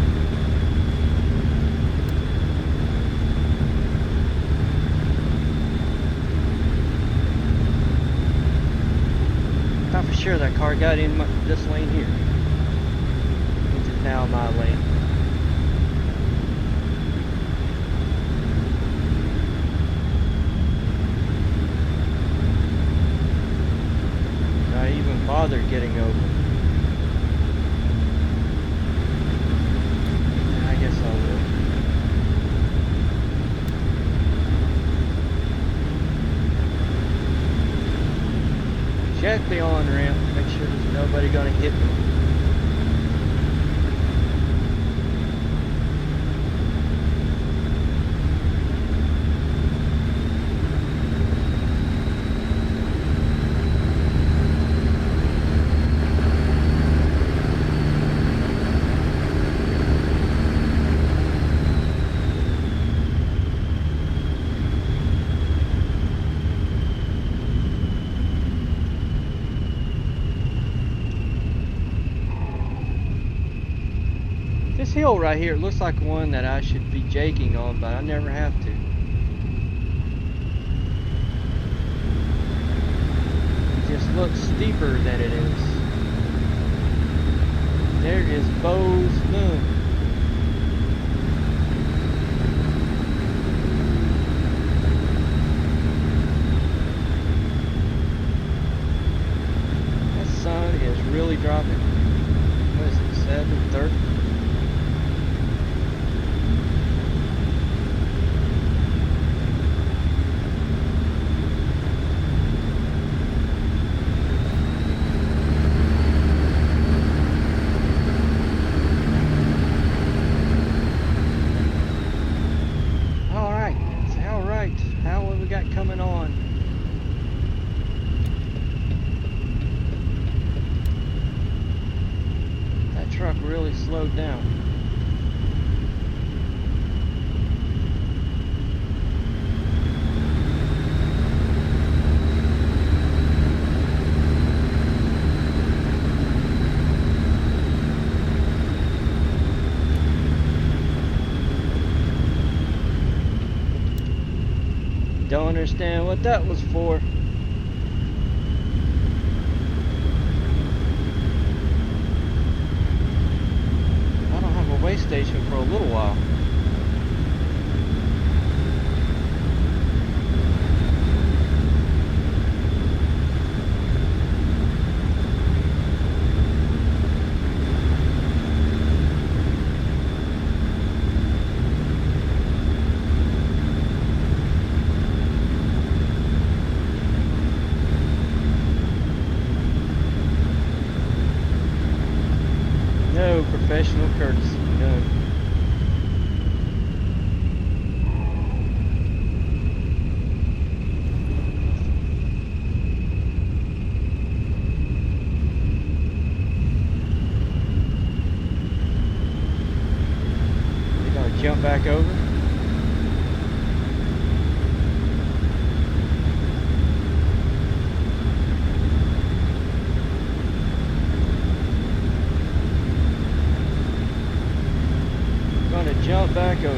Thought for sure that car got in this lane here, which is now my lane. I even bothered getting over. Check the on-ramp, make sure there's nobody gonna hit me. hill right here, it looks like one that I should be jaking on, but I never have to. It just looks steeper than it is. There is Bo's Boom. That sun is really dropping. What is it, 7:30? How what we got coming on? That truck really slowed down. Don't understand what that was for. I don't have a way station for a little while. No professional courtesy, none. You gonna jump back over? Jump back over.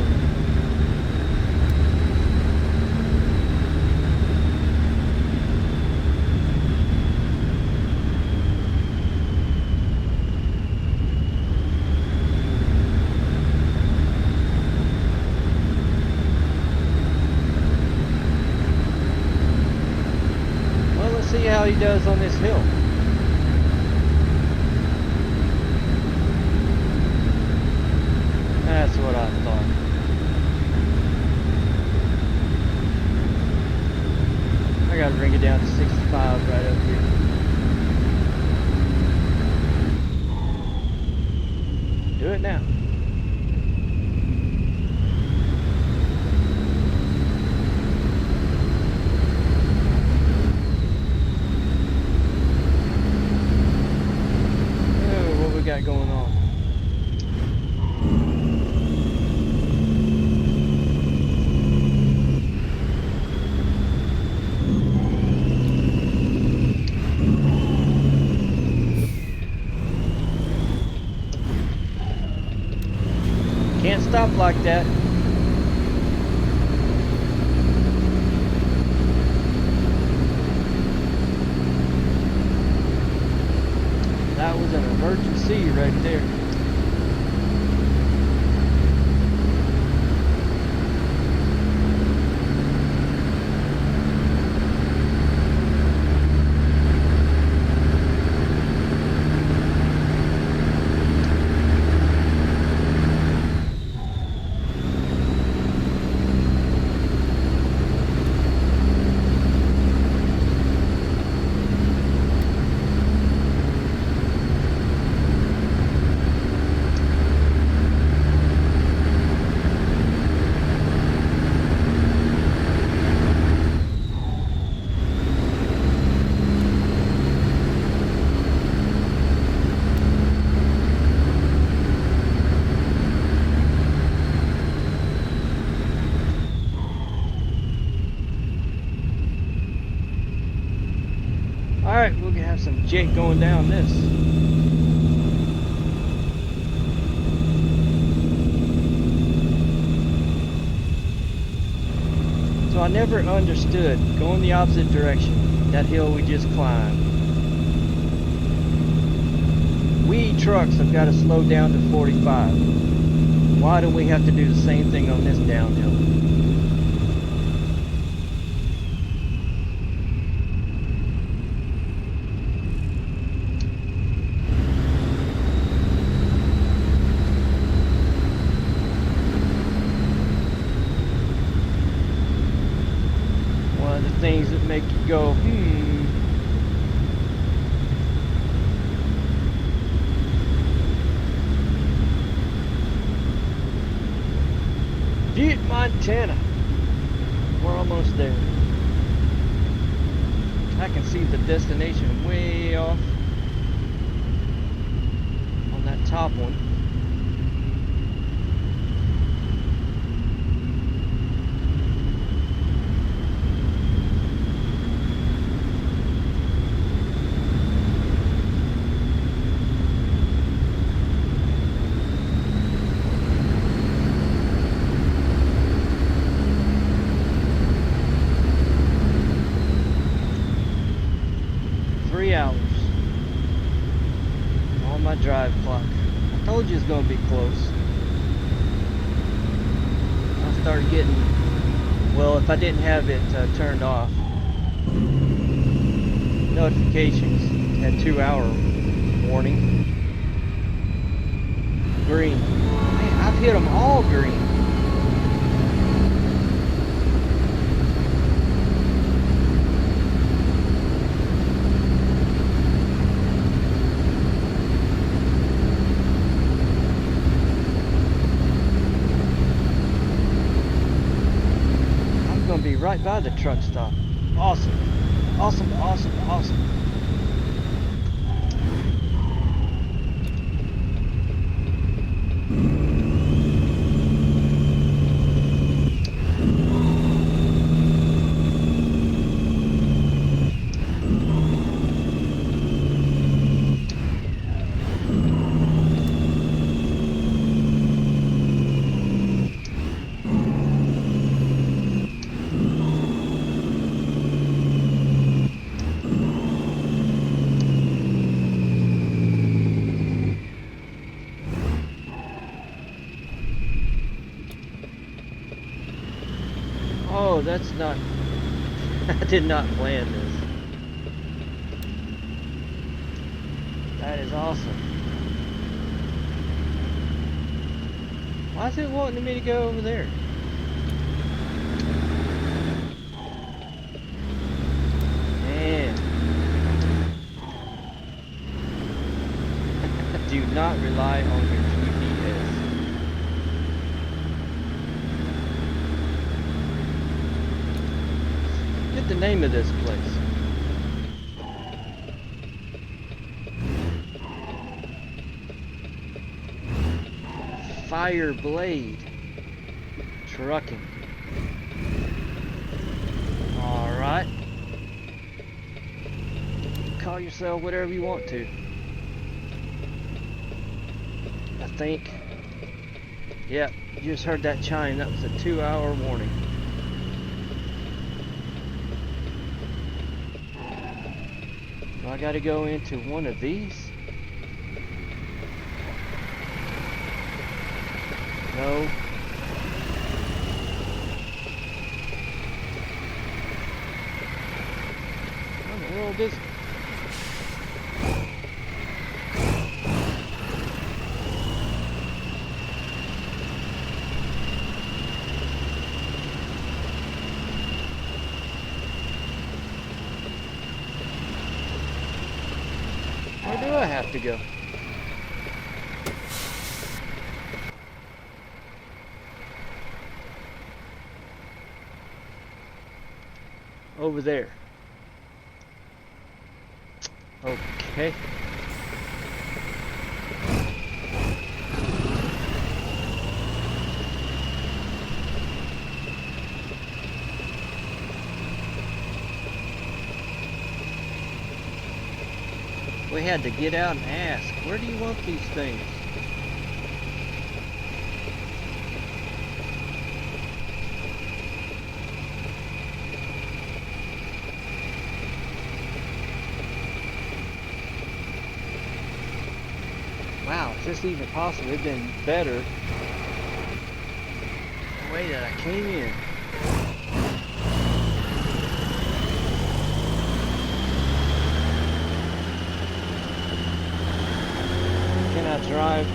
Well, let's see how he does on this hill. That's what I thought. I gotta bring it down to 65 right up here. Do it now. Oh, what we got going on? Can't stop like that. That was an emergency right there. Alright, we're gonna have some jet going down this. So I never understood going the opposite direction, that hill we just climbed. We trucks have got to slow down to 45. Why do we have to do the same thing on this downhill? One of the things that make you go, Butte, Montana. We're almost there. I can see the destination way off on that top one. On my drive clock. I told you it's going to be close. I started getting, well, if I didn't have it turned off, notifications had 2-hour warning. Green. Man, I've hit them all green. Be right by the truck stop. Awesome. Awesome, awesome, awesome. Oh, that's not... I did not plan this. That is awesome. Why is it wanting me to go over there? Man. Do not rely on your GPS. Get the name of this place. Fireblade Truckin. Alright. Call yourself whatever you want to. I think. Yep, you just heard that chime. That was a 2-hour warning. Do I gotta go into one of these? No. What in the world is it? Where do I have to go? Over there. Okay. We had to get out and ask, where do you want these things? this even possible? It'd been better the way that I came in. Can I drive?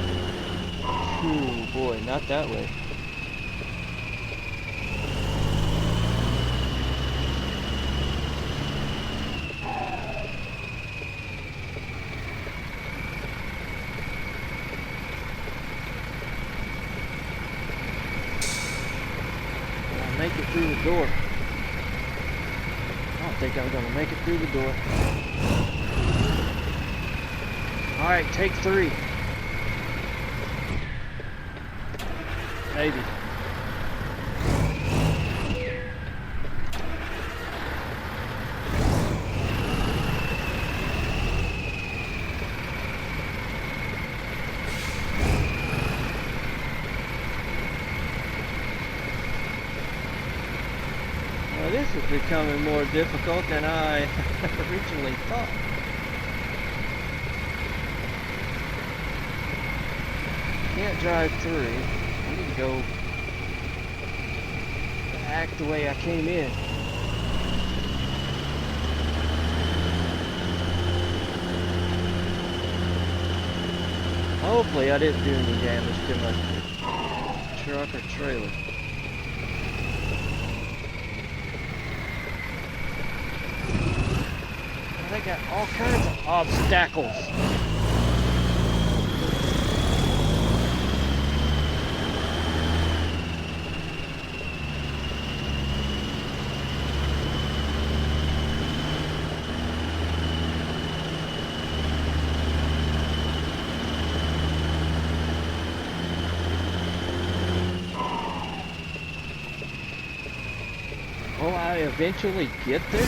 Ooh, boy, not that way. Make it through the door. I don't think I'm gonna make it through the door. Alright, take 3. Maybe. This is becoming more difficult than I originally thought. Can't drive through. I need to go back the way I came in. Hopefully I didn't do any damage to my truck or trailer. They got all kinds of obstacles. Will I eventually get there?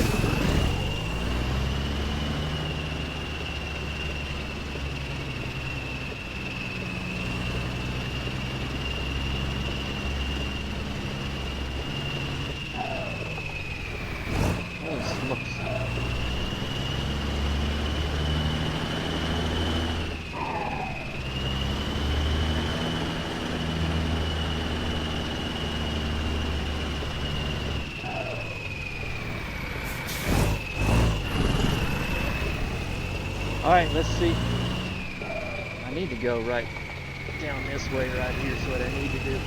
Alright, let's see. I need to go right down this way right here is what I need to do.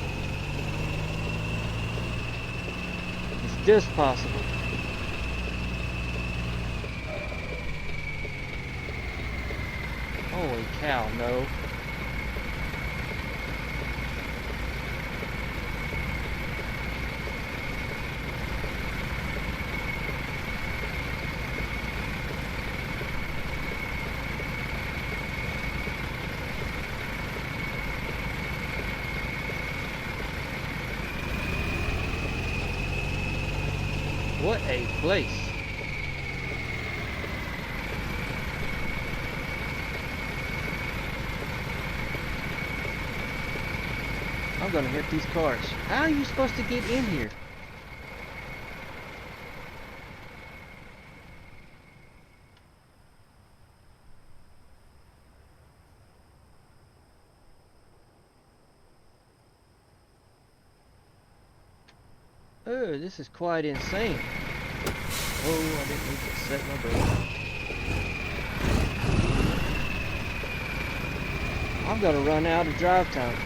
Is this possible? Holy cow, no. What a place. I'm gonna hit these cars. How are you supposed to get in here? Oh, this is quite insane. Oh, I didn't need to set my brakes. I'm gonna run out of drive time.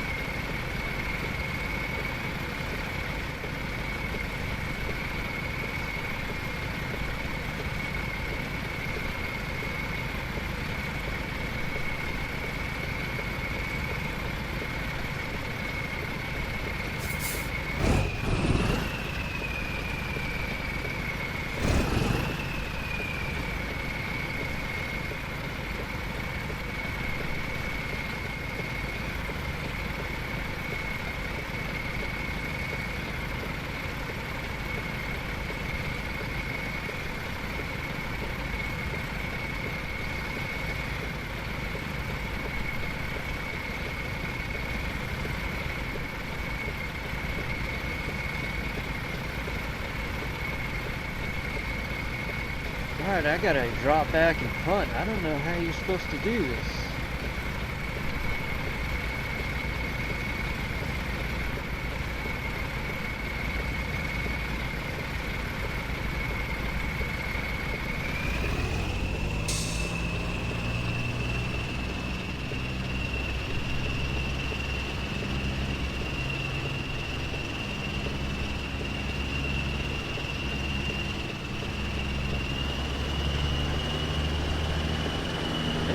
Alright, I gotta drop back and punt. I don't know how you're supposed to do this.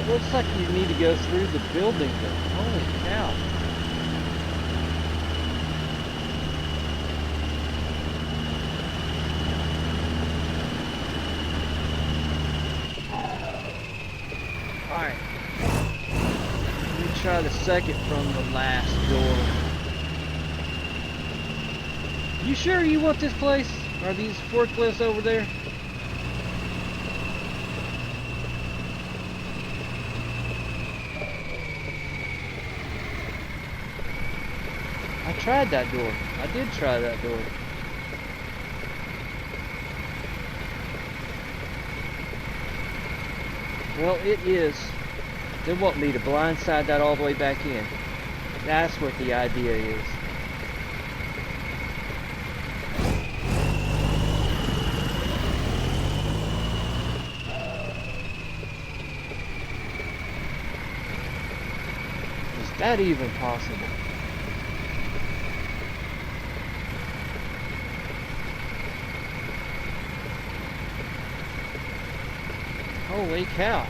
Looks like you need to go through the building, but holy cow. Alright. Let me try the second from the last door. You sure you want this place? Are these forklifts over there? I tried that door. I did try that door. Well, it is. They want me to blindside that all the way back in. That's what the idea is. Is that even possible? Holy cow.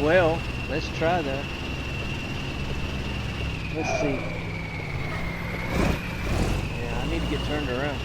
Well, let's try that. Let's see. Yeah, I need to get turned around.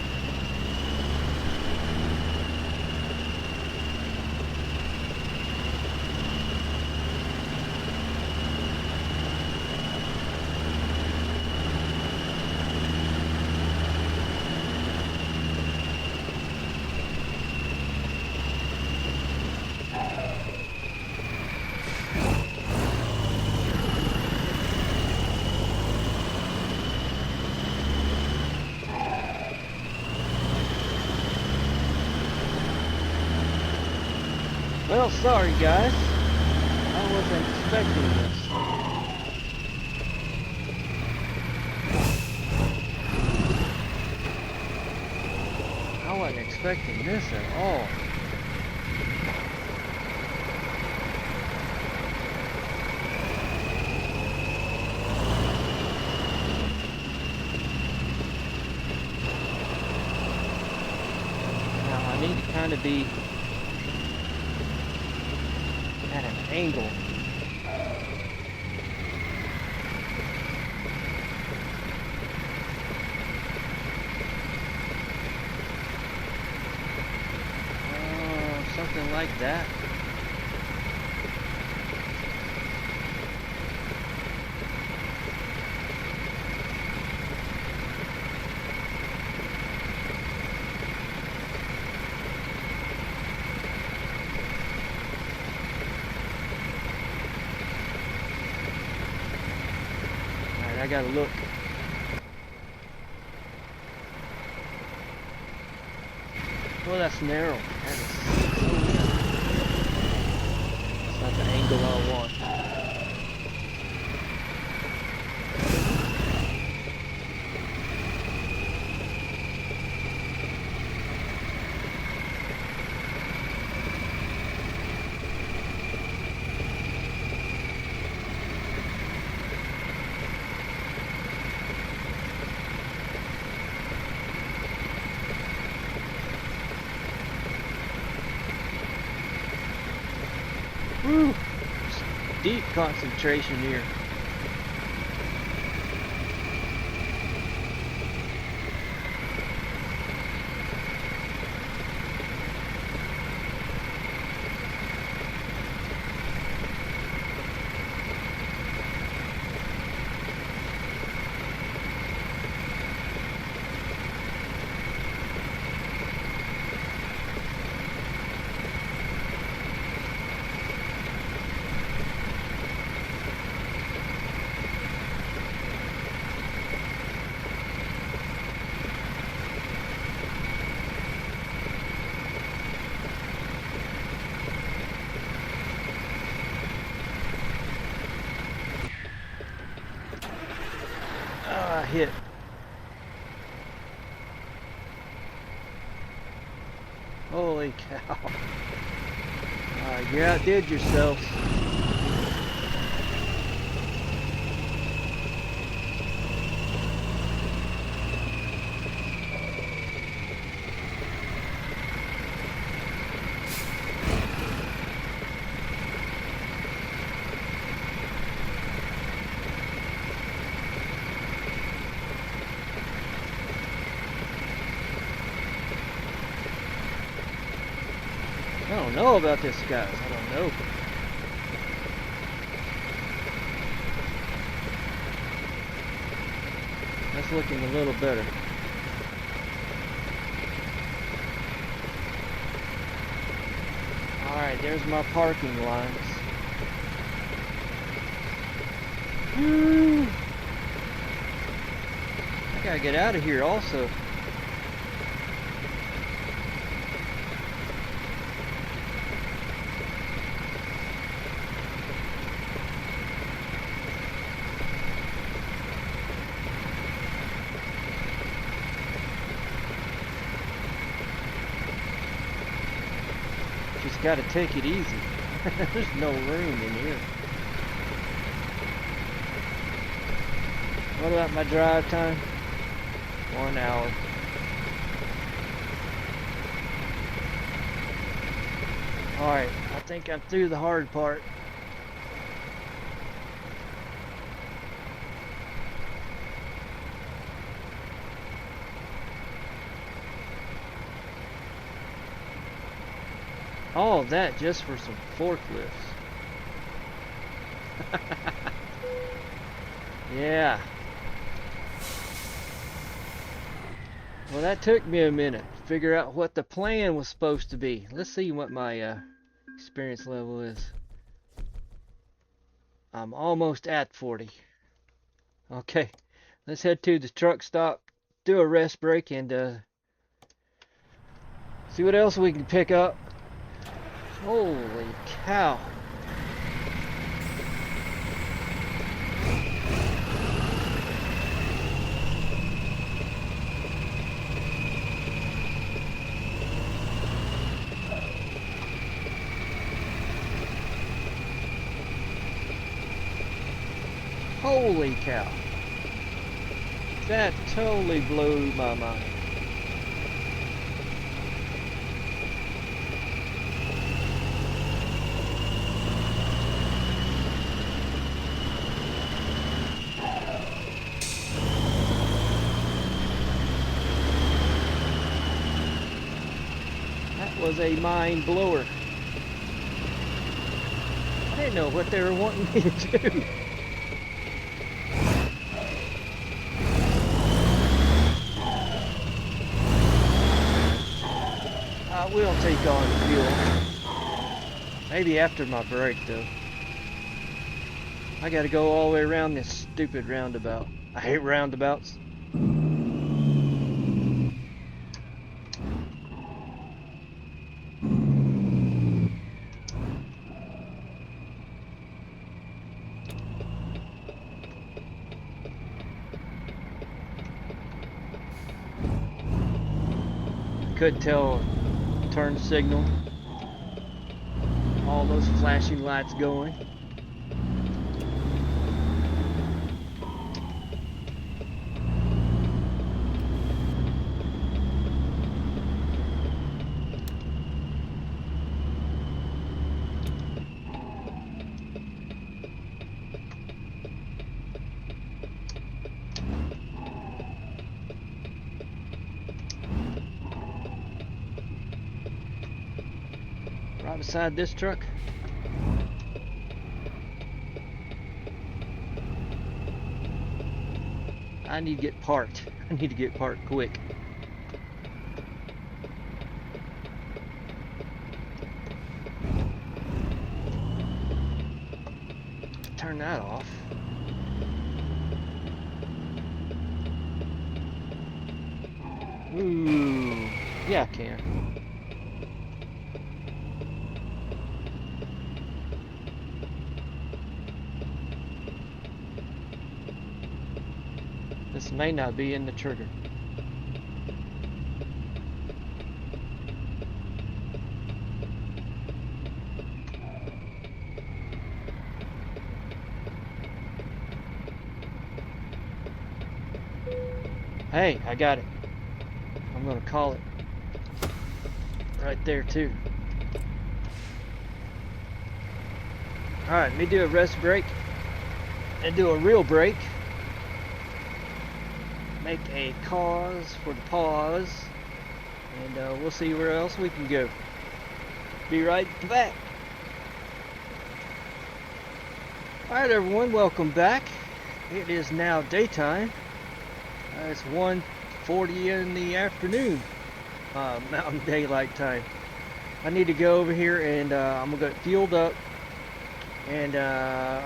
Well, sorry guys, I wasn't expecting this. I wasn't expecting this at all. Now I need to kind of be at an angle. Something like that. I gotta look. Well, that's narrow. That is so narrow. It's not the angle I want. Woo! Deep concentration here. hit. Holy cow. You outdid yourselves. I don't know about this, guys. I don't know. That's looking a little better. Alright, there's my parking lines. Woo! I gotta get out of here also. Just gotta take it easy. There's no room in here. What about my drive time? 1 hour. Alright, I think I'm through the hard part. All that just for some forklifts. Yeah. Well, that took me a minute to figure out what the plan was supposed to be. Let's see what my experience level is. I'm almost at 40. Okay, let's head to the truck stop, do a rest break, and see what else we can pick up. Holy cow. Holy cow. That totally blew my mind. That was a mind blower. I didn't know what they were wanting me to do. I will take on fuel. Maybe after my break, though. I gotta go all the way around this stupid roundabout. I hate roundabouts. Could tell turn signal. All those flashing lights going. Right beside this truck. I need to get parked. I need to get parked quick. Turn that off. Ooh, yeah, I can. Let's This may not be in the trigger. Hey, I got it. I'm gonna call it right there too. Alright, let me do a rest break and do a real break. Make a cause for the pause, and we'll see where else we can go. Be right back. Alright everyone, welcome back. It is now daytime. It's 1:40 in the afternoon, Mountain Daylight Time. I need to go over here and I'm gonna get fueled up, and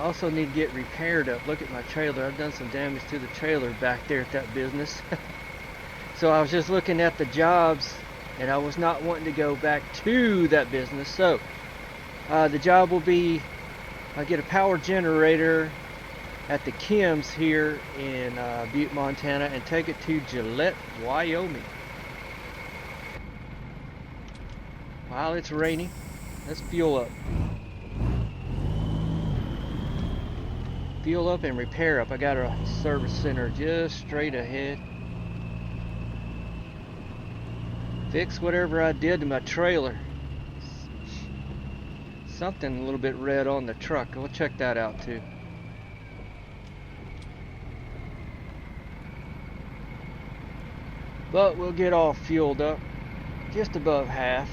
also need to get repaired up. Look at my trailer. I've done some damage to the trailer back there at that business. So I was just looking at the jobs, and I was not wanting to go back to that business. So the job will be, I get a power generator at the Kim's here in Butte, Montana, and take it to Gillette, Wyoming. While it's raining, let's fuel up. Fuel up and repair up. I got a service center just straight ahead. Fix whatever I did to my trailer. Something a little bit red on the truck. We'll check that out too. But we'll get all fueled up. Just above half.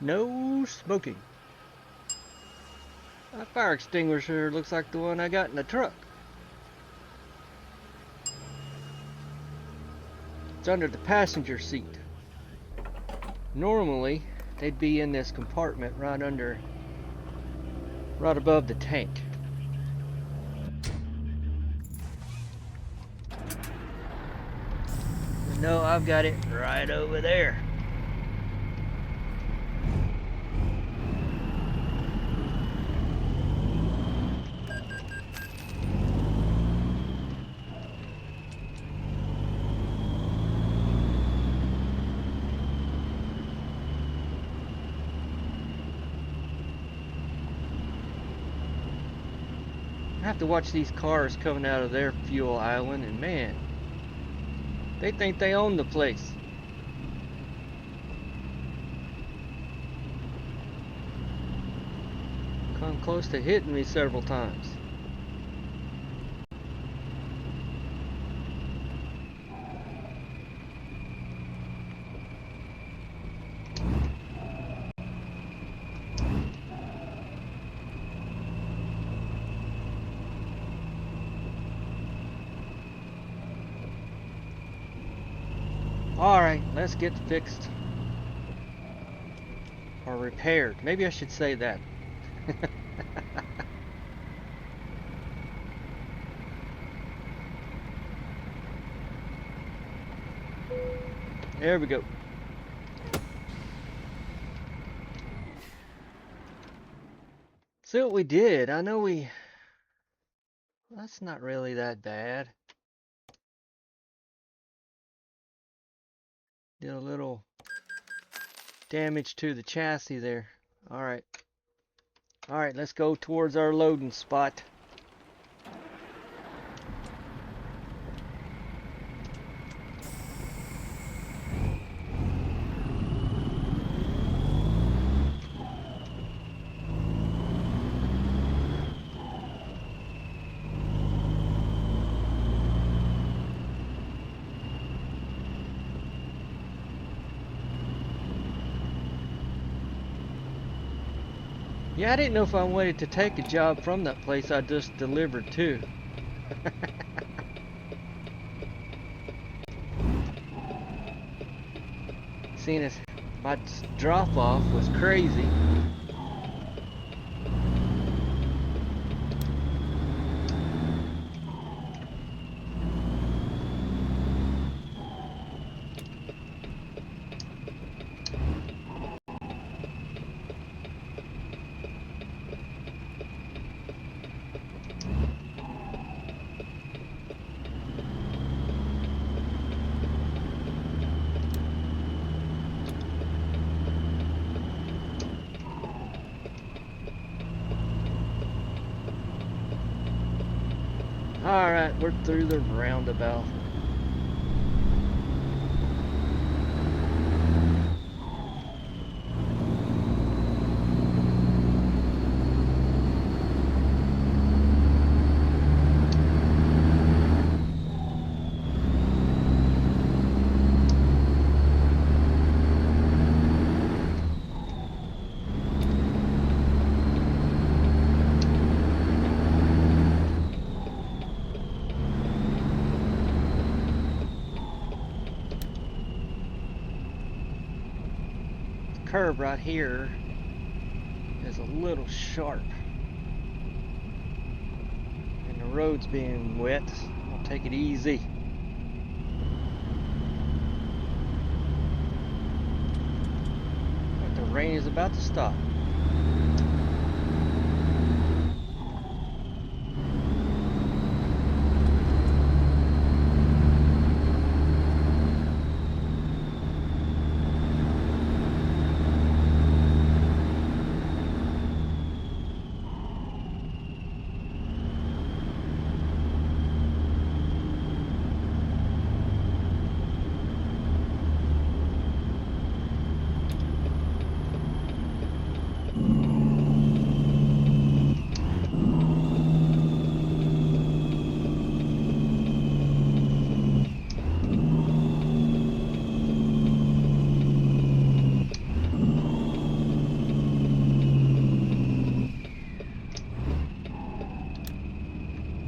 No smoking. That fire extinguisher looks like the one I got in the truck. It's under the passenger seat. Normally, they'd be in this compartment right above the tank. But no, I've got it right over there. I have to watch these cars coming out of their fuel island, and man, they think they own the place. Come close to hitting me several times. Alright, let's get fixed. Or repaired. Maybe I should say that. There we go. See what we did. I know that's not really that bad. Did a little damage to the chassis there. Alright. Alright, let's go towards our loading spot. Yeah, I didn't know if I wanted to take a job from that place I just delivered to. Seeing as my drop off was crazy. Alright, we're through the roundabout. Curve right here is a little sharp, and the road's being wet. I'll take it easy. But the rain is about to stop.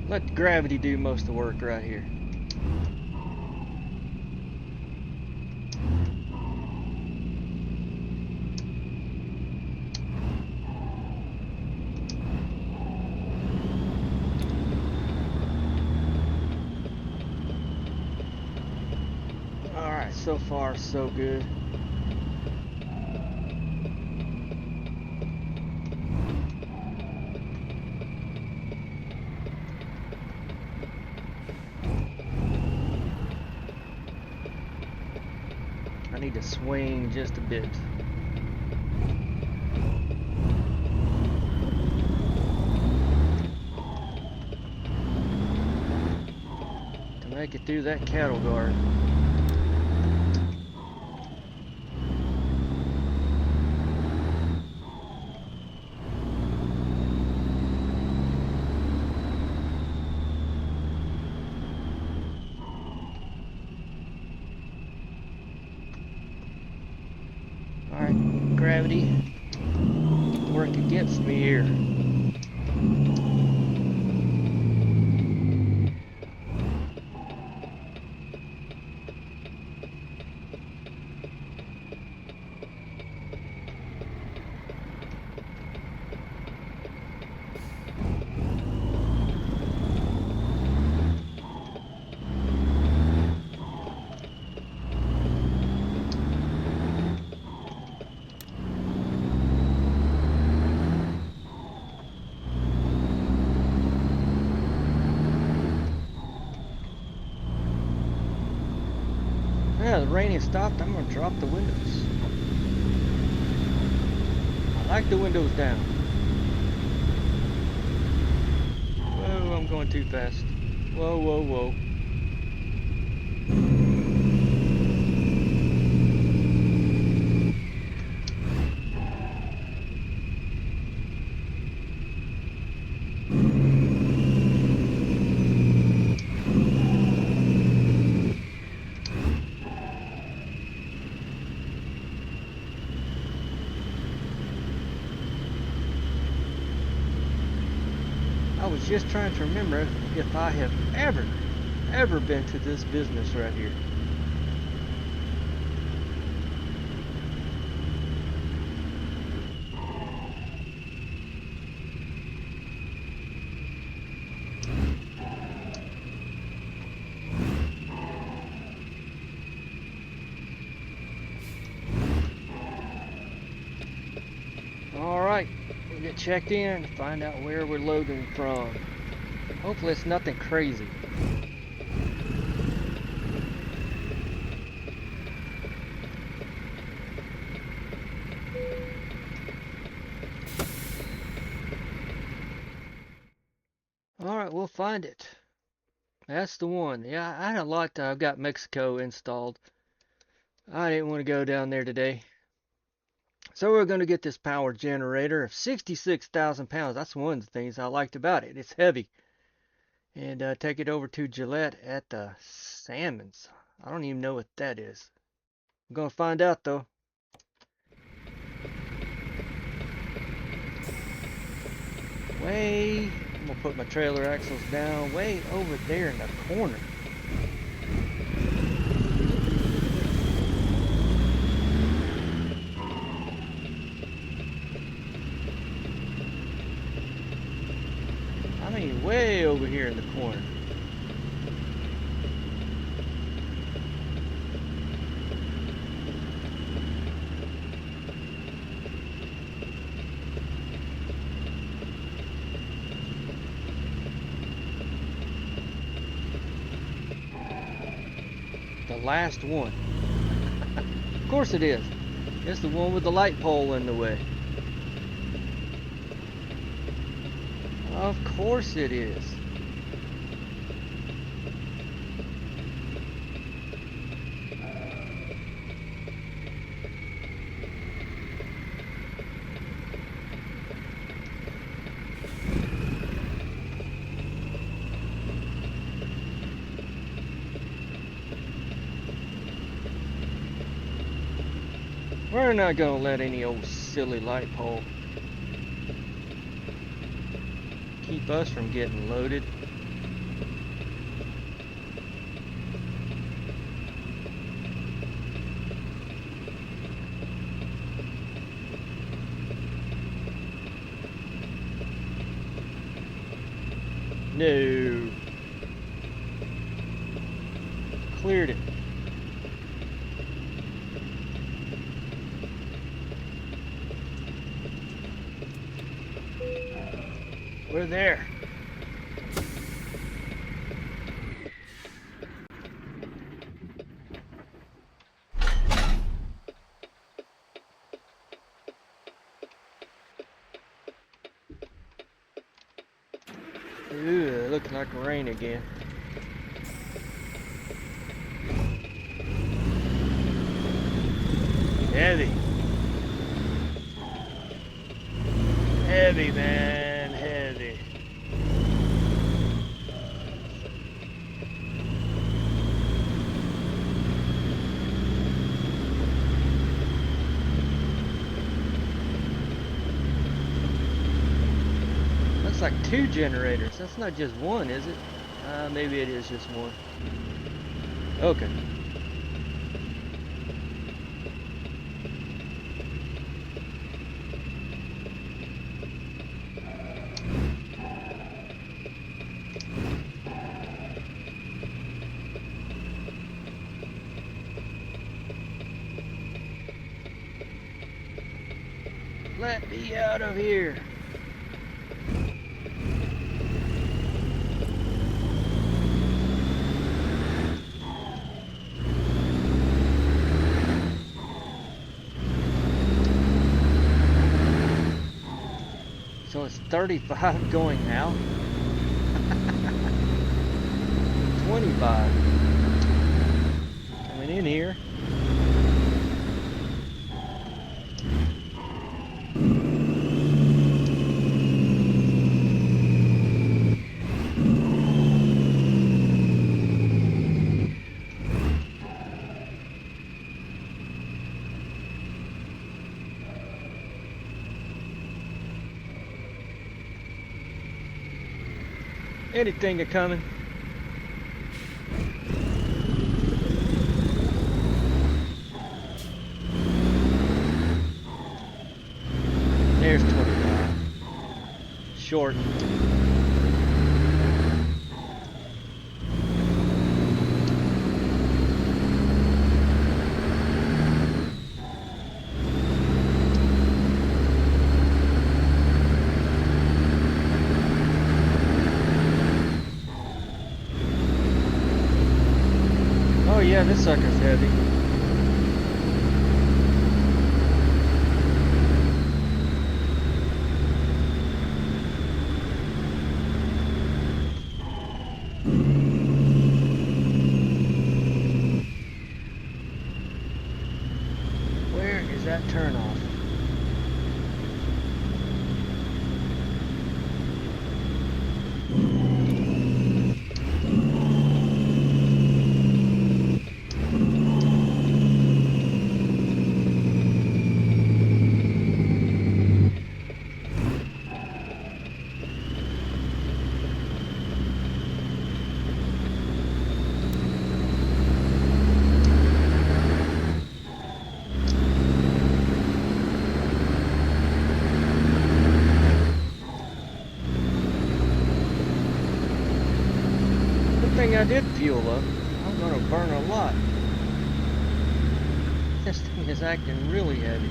Let gravity do most of the work right here. Alright, so far so good. I need to swing just a bit. To make it through that cattle guard. Alright, gravity, work against me here. Yeah, the rain has stopped. I'm going to drop the windows. I like the windows down. Whoa, I'm going too fast. Whoa, whoa, whoa. I was just trying to remember if I have ever been to this business right here. Alright, we'll get checked in and find out where we're loading from. Hopefully it's nothing crazy. Alright, we'll find it. That's the one. Yeah, I had a lot. I've got Mexico installed. I didn't want to go down there today. So we're going to get this power generator of 66,000 pounds. That's one of the things I liked about it. It's heavy. And take it over to Gillette at the Salmons. I don't even know what that is. I'm going to find out though. I'm going to put my trailer axles down way over there in the corner. I mean, way over here in the corner. The last one. Of course it is. It's the one with the light pole in the way. Of course it is. We're not gonna let any old silly light pole keep us from getting loaded. No. Cleared it. We're there. Ooh, looking like rain again. Heavy. Heavy, man, heavy. Looks like two generators. That's not just one, is it? Maybe it is just one. Okay. Let me out of here. So it's 35 going out. 25 coming in here. Anything a coming. There's 25. Short. Yeah, this sucker's heavy. thing I did fuel up. I'm gonna burn a lot. This thing is acting really heavy.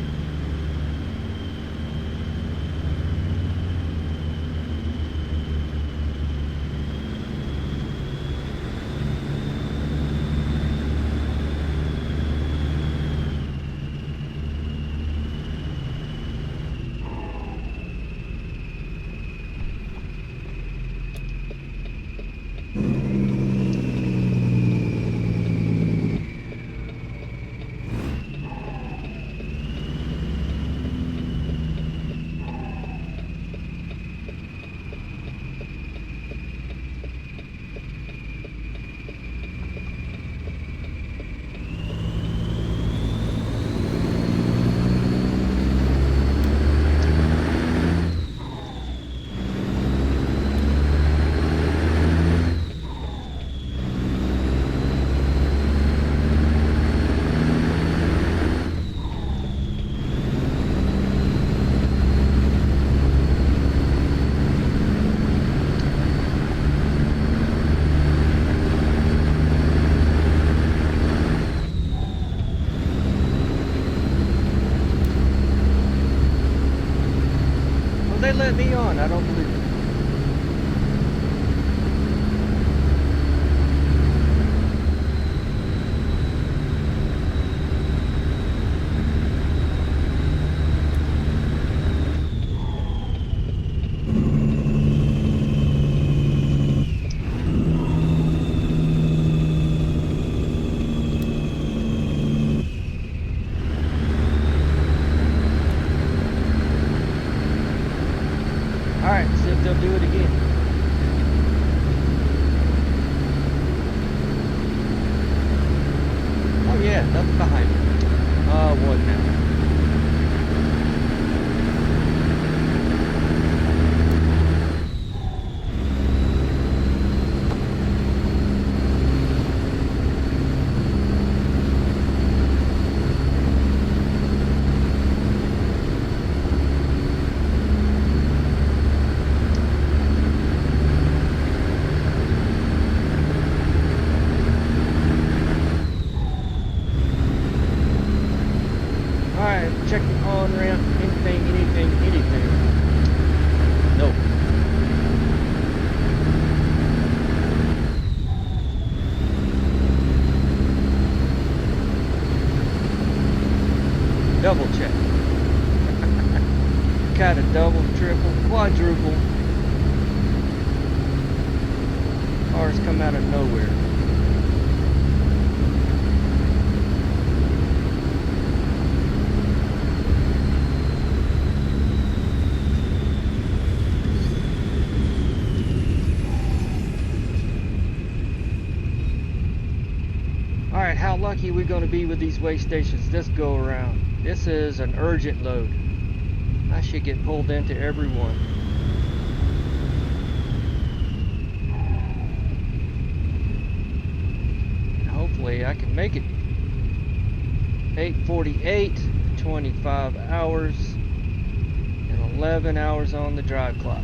They let me on. I don't believe it. Alright, see if they'll do it again. Oh yeah, nothing behind me. What now? Checking on ramp, anything. Nope. Double check. Kind of double, triple, quadruple. Cars come out of nowhere. Alright, how lucky are we going to be with these way stations this go around? This is an urgent load. I should get pulled into every one. And hopefully I can make it. 8:48, 25 hours, and 11 hours on the drive clock.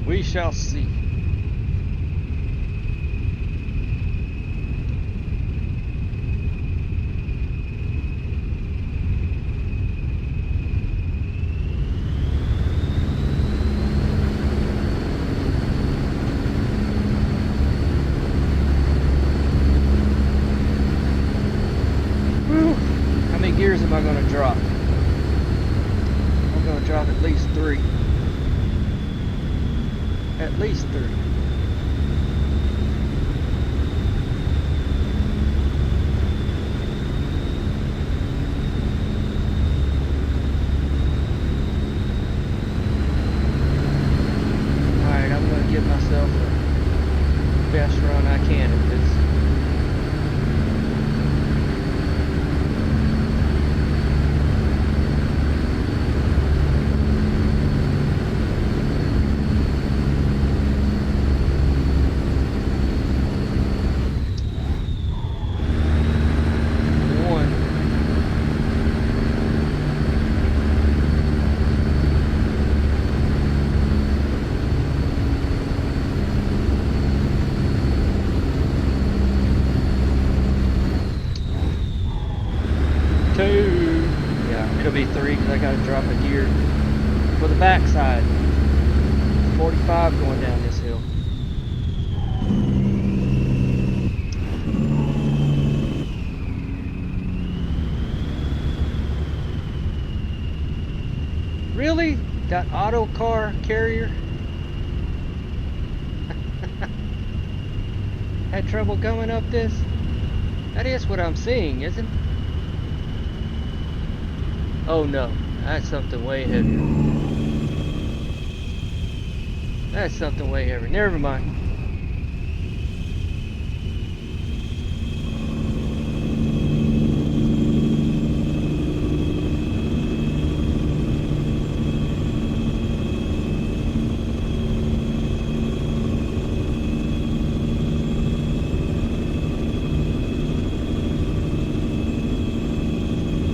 We shall see. Whew. How many gears am I going to drop? I'm going to drop at least 3. At least 3. Alright, I'm going to give myself the best run I can at this. 3 because I got to drop a gear for the backside. 45 going down this hill. Really? That auto car carrier? Had trouble coming up this? That is what I'm seeing, isn't it? Oh no, that's something way heavier. That's something way heavier. Never mind.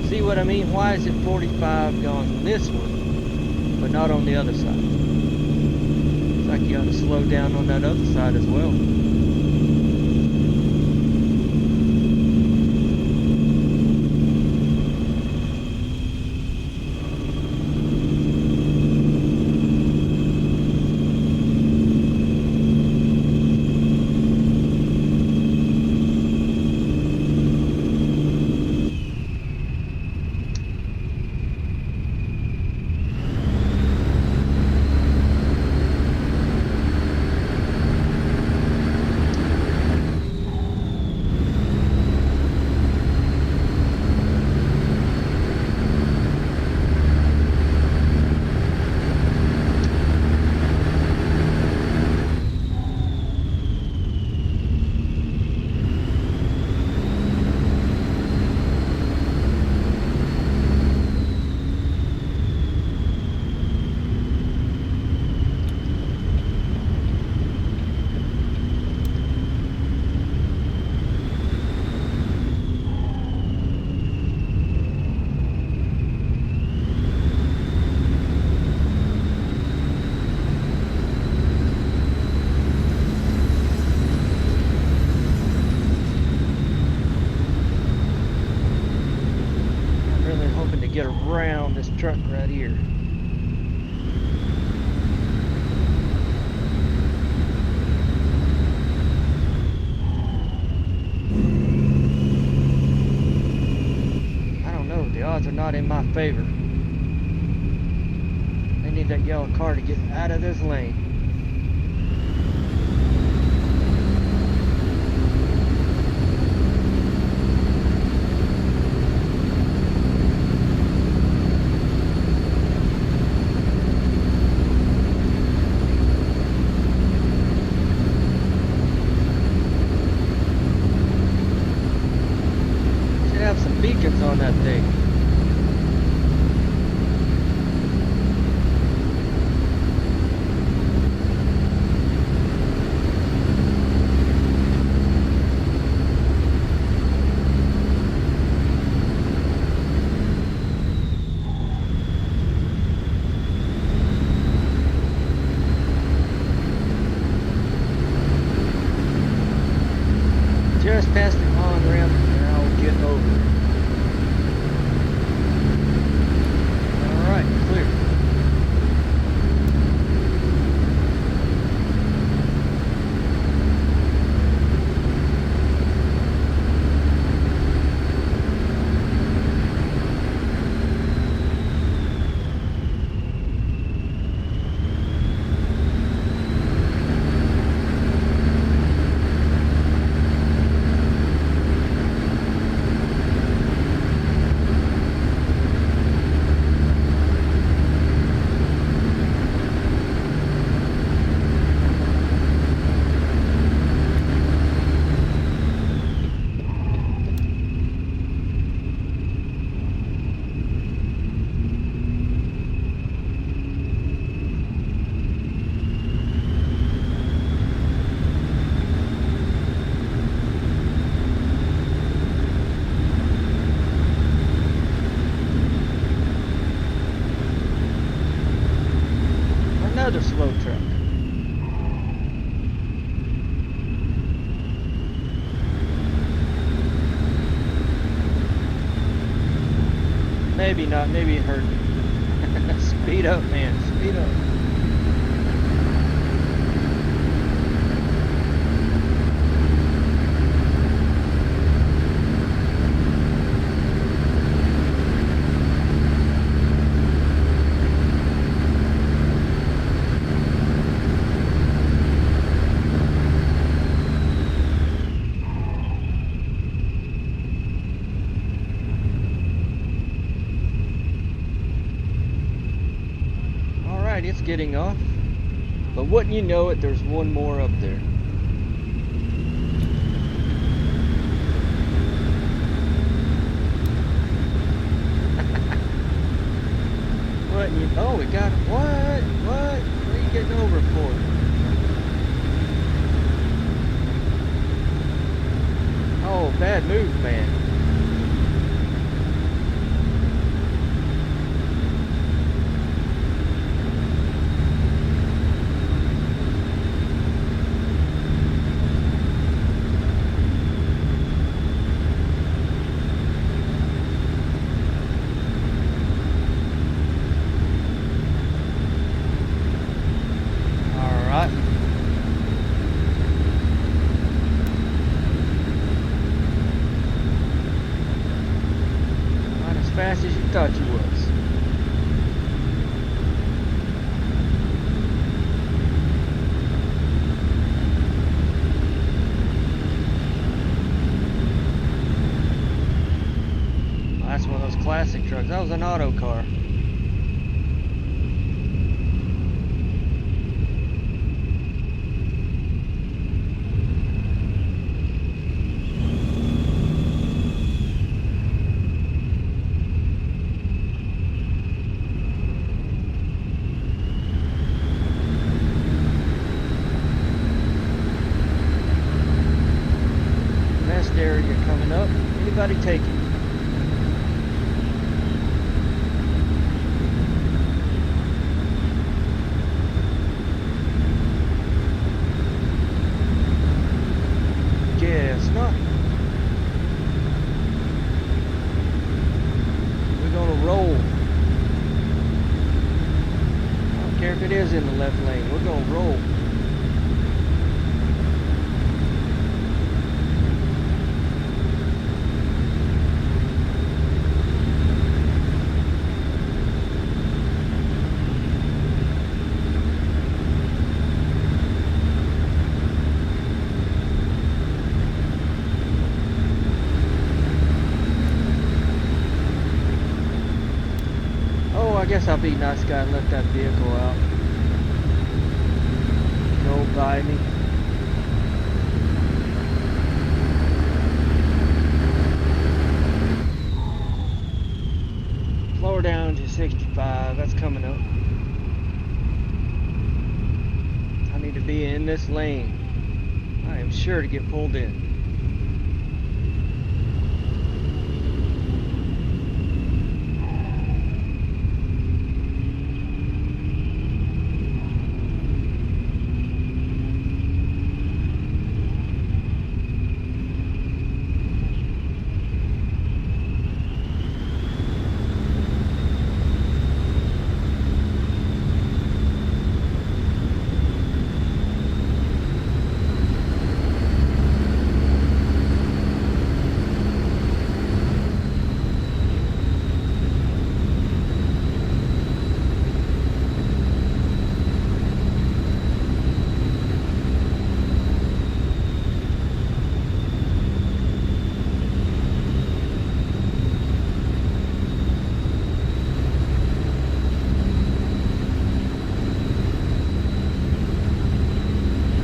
See what I mean? Why is it 45 on this one, but not on the other side? It's like you ought to slow down on that other side as well. Get around this truck right here. I don't know, the odds are not in my favor. They need that yellow car to get out of this lane. Beacons on that thing. Just past the on-ramp and I'll get over. Clear. Maybe not. Maybe it hurt. Speed up, man. Speed up. It's getting off, but wouldn't you know it, there's one more up there. Wouldn't you? Oh, we got what? What are you getting over for? Oh, bad move, man. Fast as you thought you was. Well, that's one of those classic trucks. That was an auto car. Area coming up. Anybody take it? Guess not. We're gonna roll. I don't care if it is in the left lane. We're gonna roll. I guess I'll be a nice guy and let that vehicle out. Go by me. Slow her down to 65. That's coming up. I need to be in this lane. I am sure to get pulled in.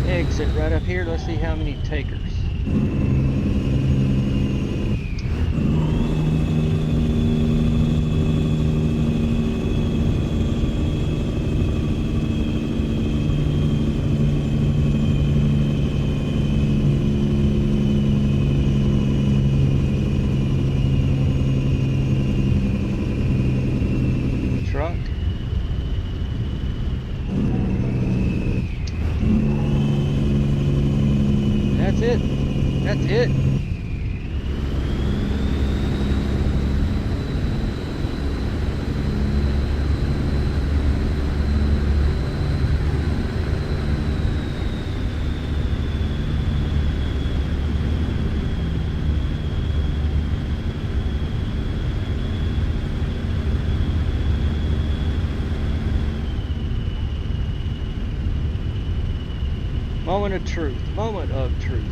Exit right up here. Let's see how many takers. Truck. That's it. That's it. Moment of truth. Moment of truth.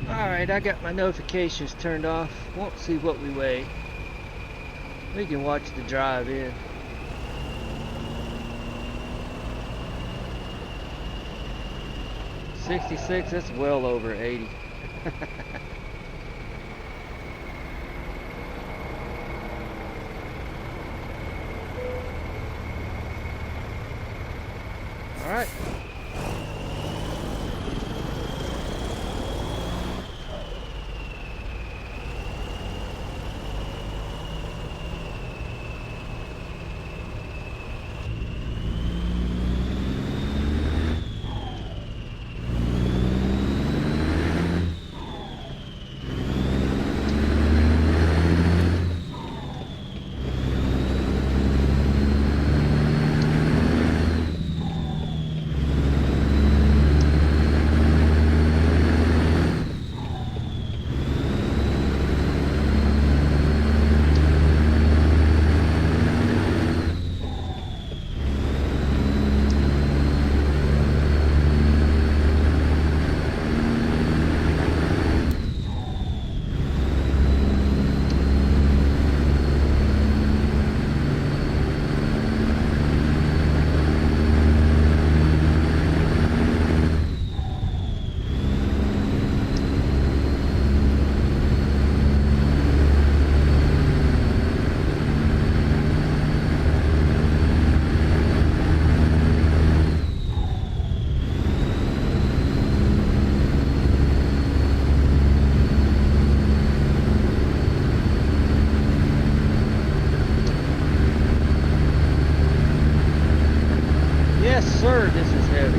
Alright, I got my notifications turned off. Won't see what we weigh. We can watch the drive in. $66, that's well over 80. Alright. Yes, sir, this is heavy.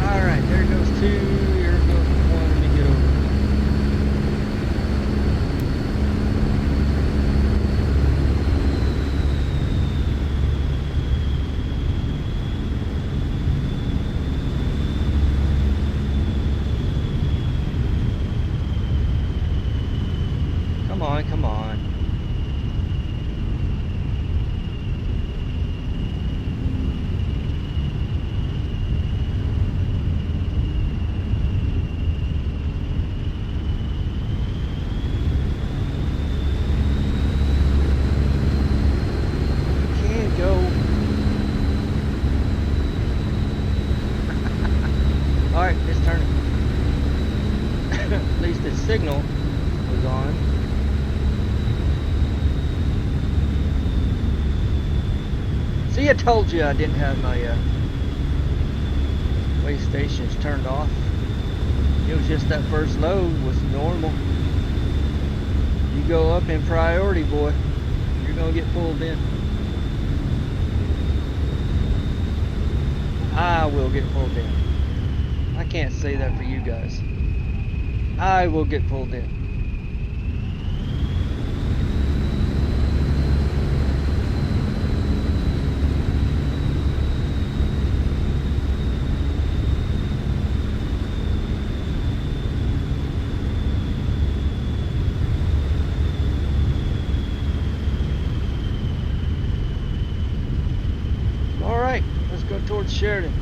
Alright, there goes 2, here goes 1, let me get over. Come on, come on. Can't go. Alright, it's turning. At least the signal was on. See, I told you I didn't have my weigh stations turned off. It was just that first load was normal. You go up in priority, boy, you're gonna get pulled in. I will get pulled in. I can't say that for you guys. I will get pulled in. at Sheridan.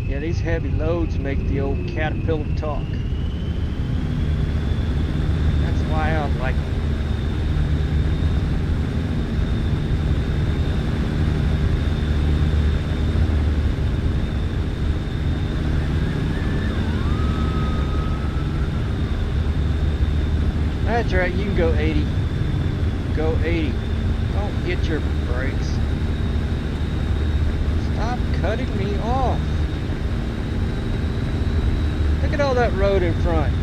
Yeah, these heavy loads make the old caterpillar talk. That's why I like them. That's right, you can go 80. Go 80. Don't hit your brakes. Stop cutting me off. Look at all that road in front.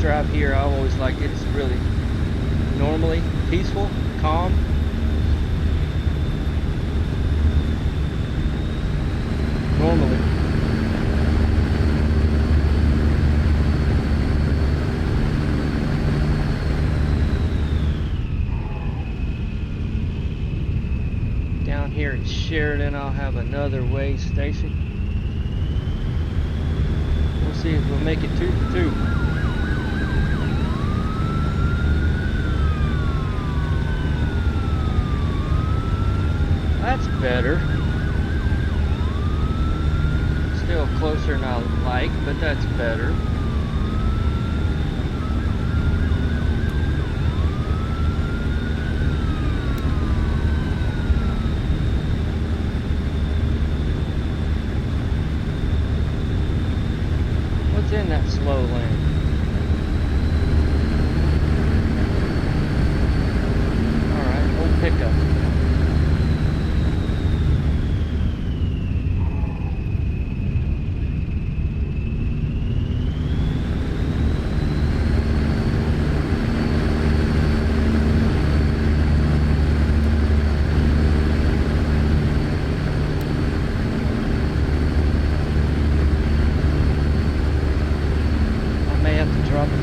Drive here, I always like it. It's really normally peaceful, calm. Normally. Down here at Sheridan, I'll have another way station. We'll see if we'll make it 2 for 2. That's better. Still closer than I like, but that's better. What's in that slow lane? Alright, old pickup.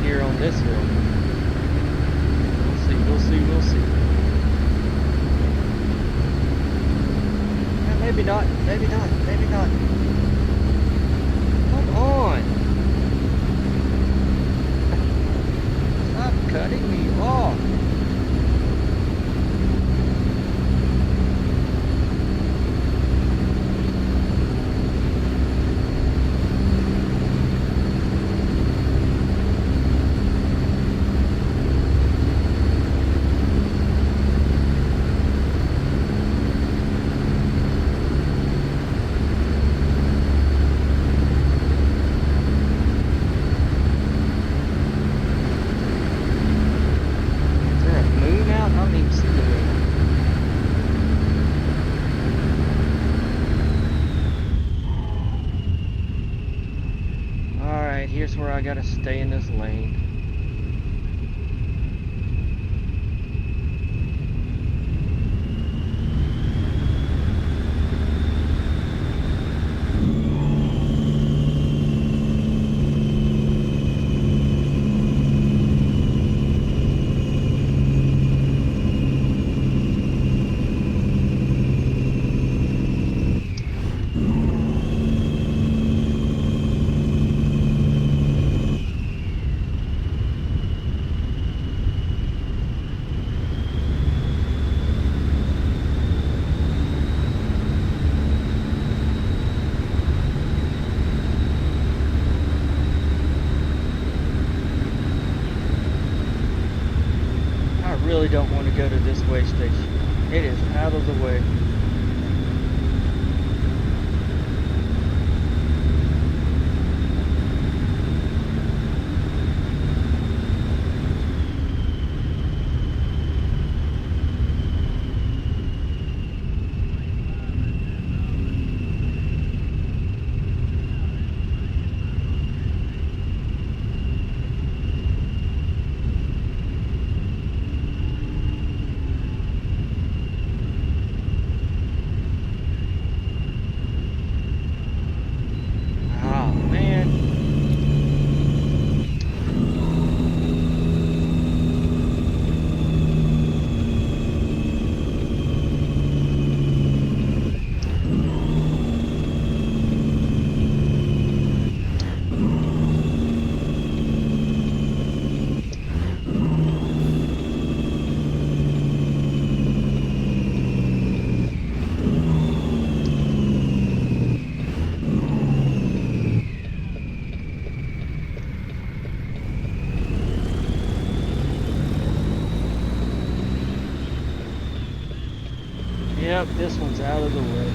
Here on this hill. We'll see, we'll see, we'll see. Yeah, maybe not, maybe not, maybe not. Come on. Stop cutting me off. Here's where I gotta stay in this lane. of this way station. It is out of the way. Yep, this one's out of the way.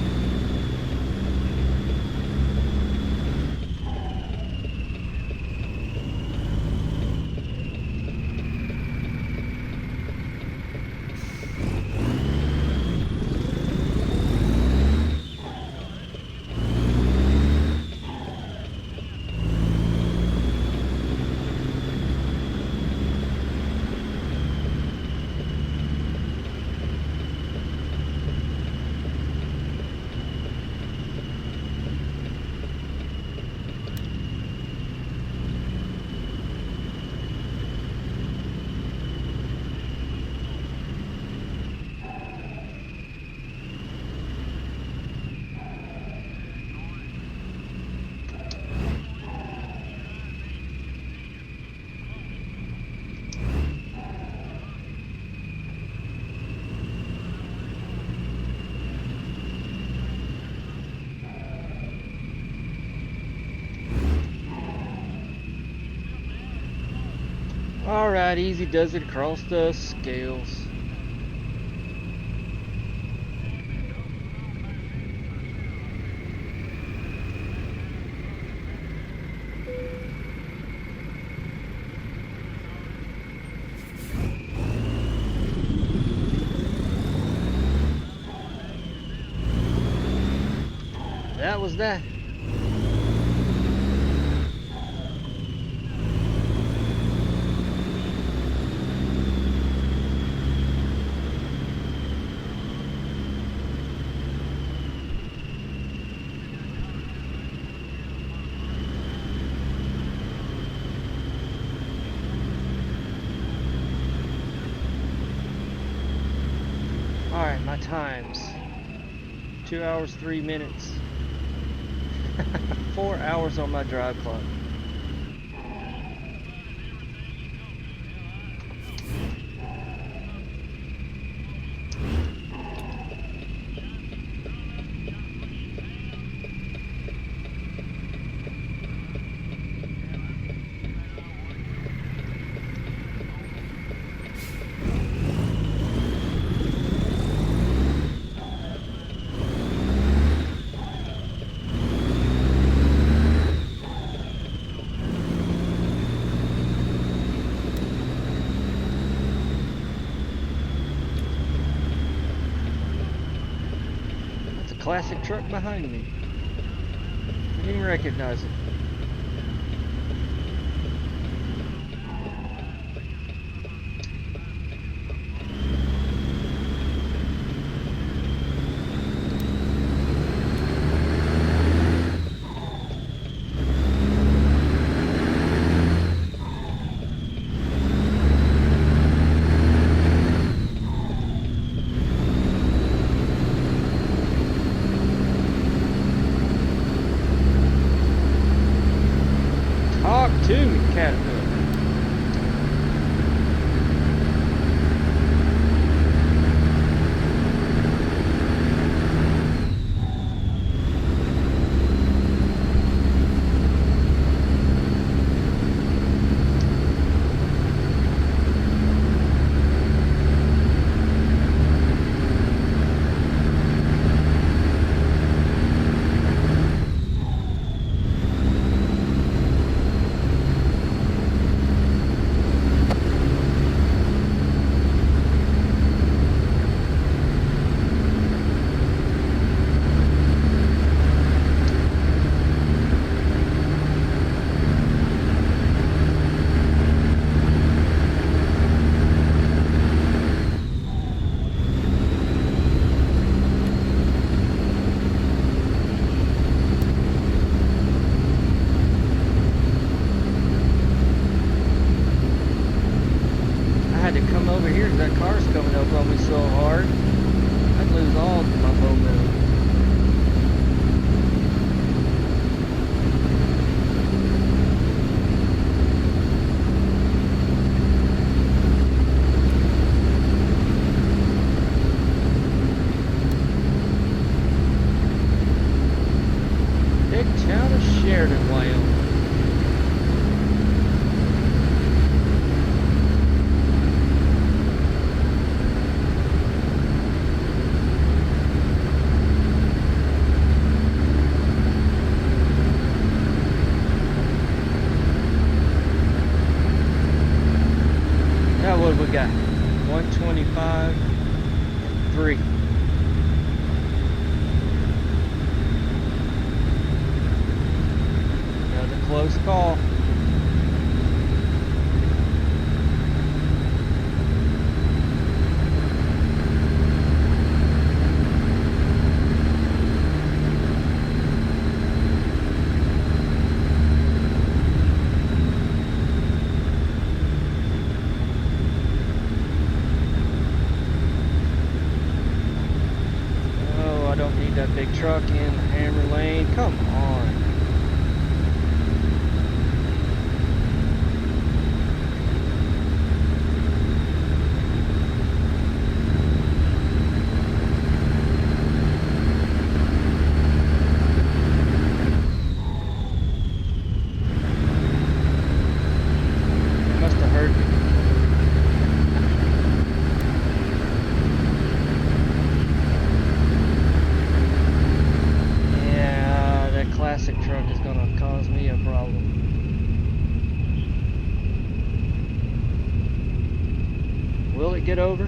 Alright, easy does it across the scales. That was that. Alright, my times. 2 hours, 3 minutes. 4 hours on my drive clock. Classic truck behind me. I didn't even recognize it. so hard, I'd lose all of my momentum. Big town of Sheridan, Wyoming. Now what have we got? 125 and 3. Another close call. That big truck in the hammer lane. Come on. Must have hurt me. Classic truck is going to cause me a problem. Will it get over?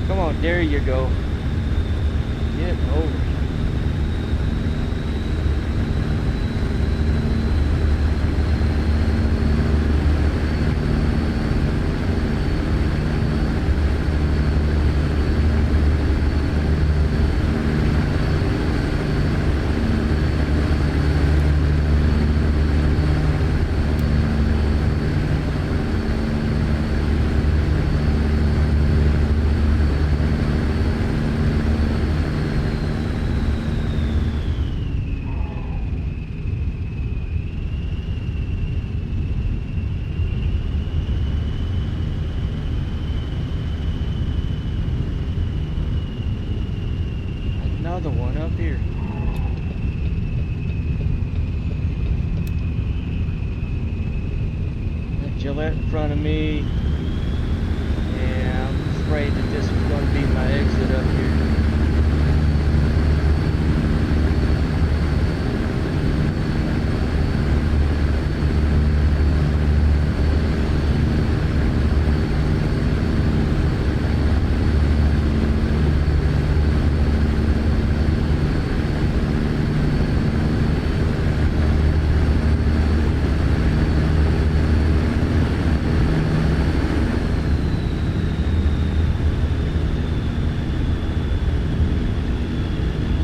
Come on, there you go. Get over. Another one up here. That Gillette in front of me. Yeah, I'm afraid that this was going to be my exit up here.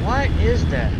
What is that?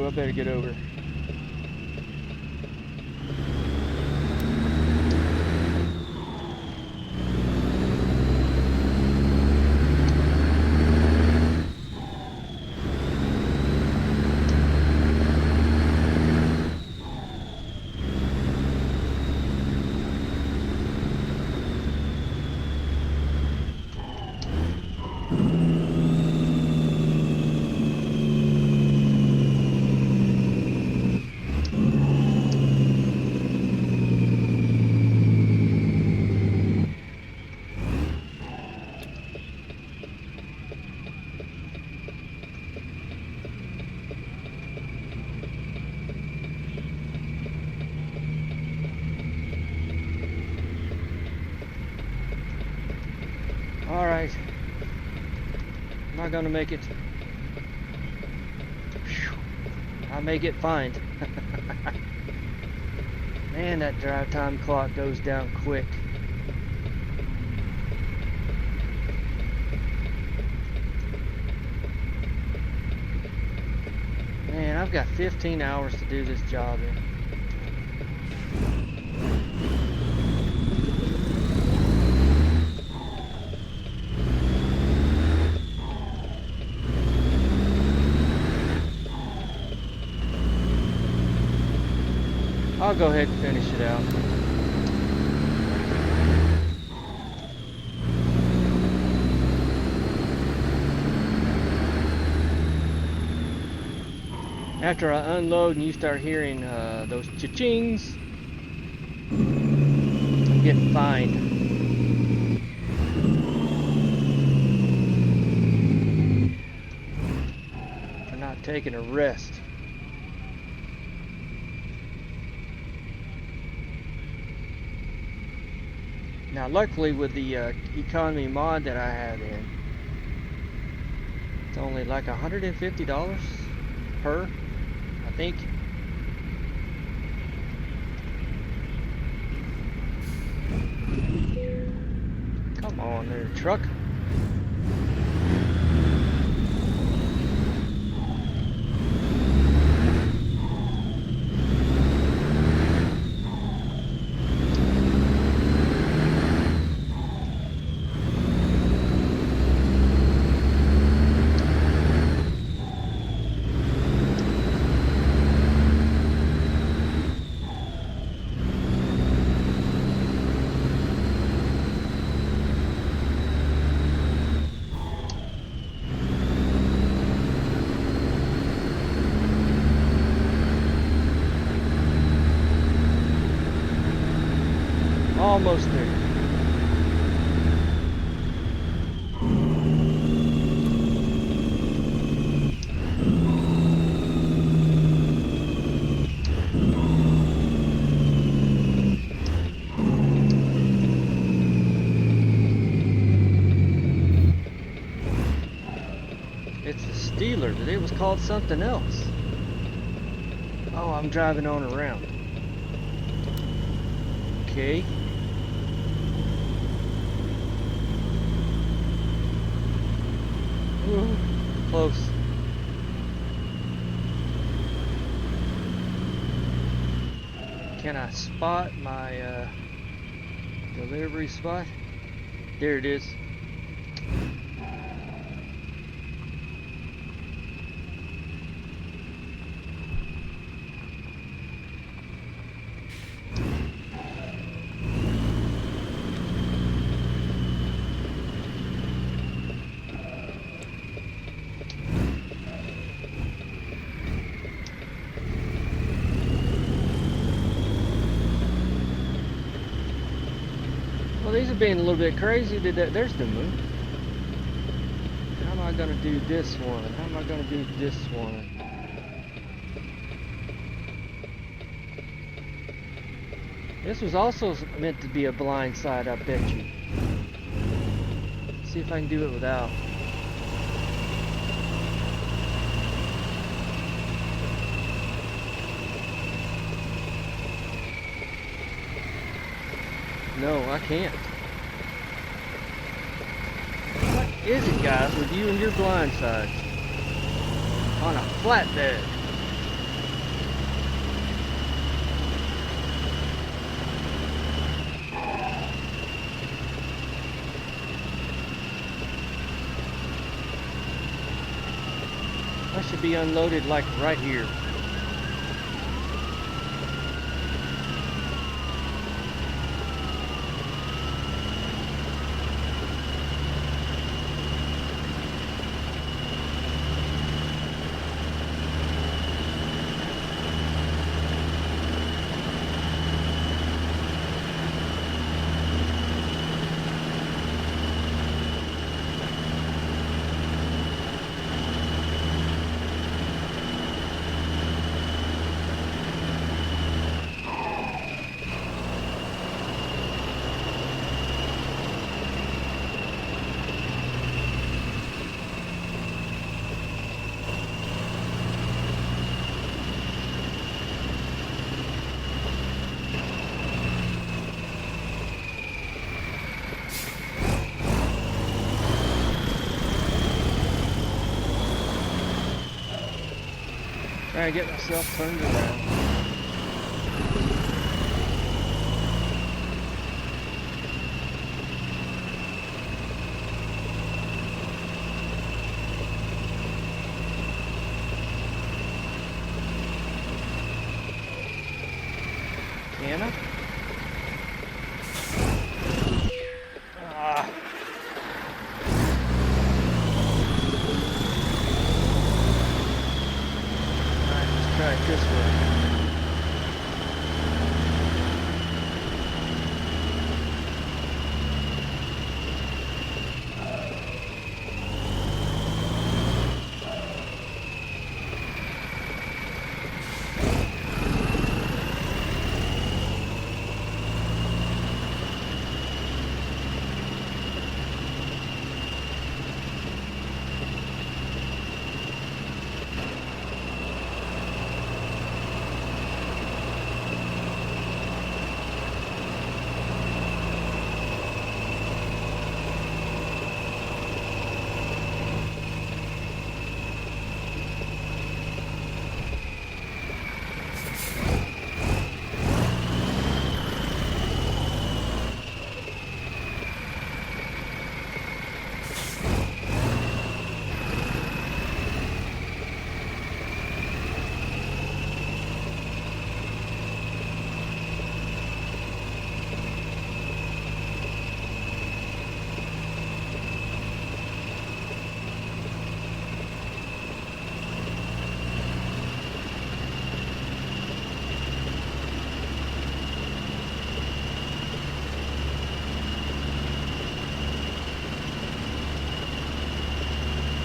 I better get over. Alright. Am I gonna make it? I may get fined. Man, that drive time clock goes down quick. Man, I've got 15 hours to do this job in. I'll go ahead and finish it out. After I unload and you start hearing those cha-chings, I'm getting fined. For not taking a rest. Now luckily with the economy mod that I have in, it's only like $150 per, I think. Come on there, truck. Almost there. It's a Steeler, but it was called something else. Oh, I'm driving on around. Okay. Ooh, close. Can I spot my delivery spot? There it is. Well, these are being a little bit crazy. There's the moon. How am I going to do this one? How am I going to do this one? This was also meant to be a blind side, I bet you. Let's see if I can do it without. No, I can't. What is it, guys, with you and your blind sides? On a flatbed. I should be unloaded like right here. Trying to get myself turned around. Can I? Ah. Alright, let's try it this way.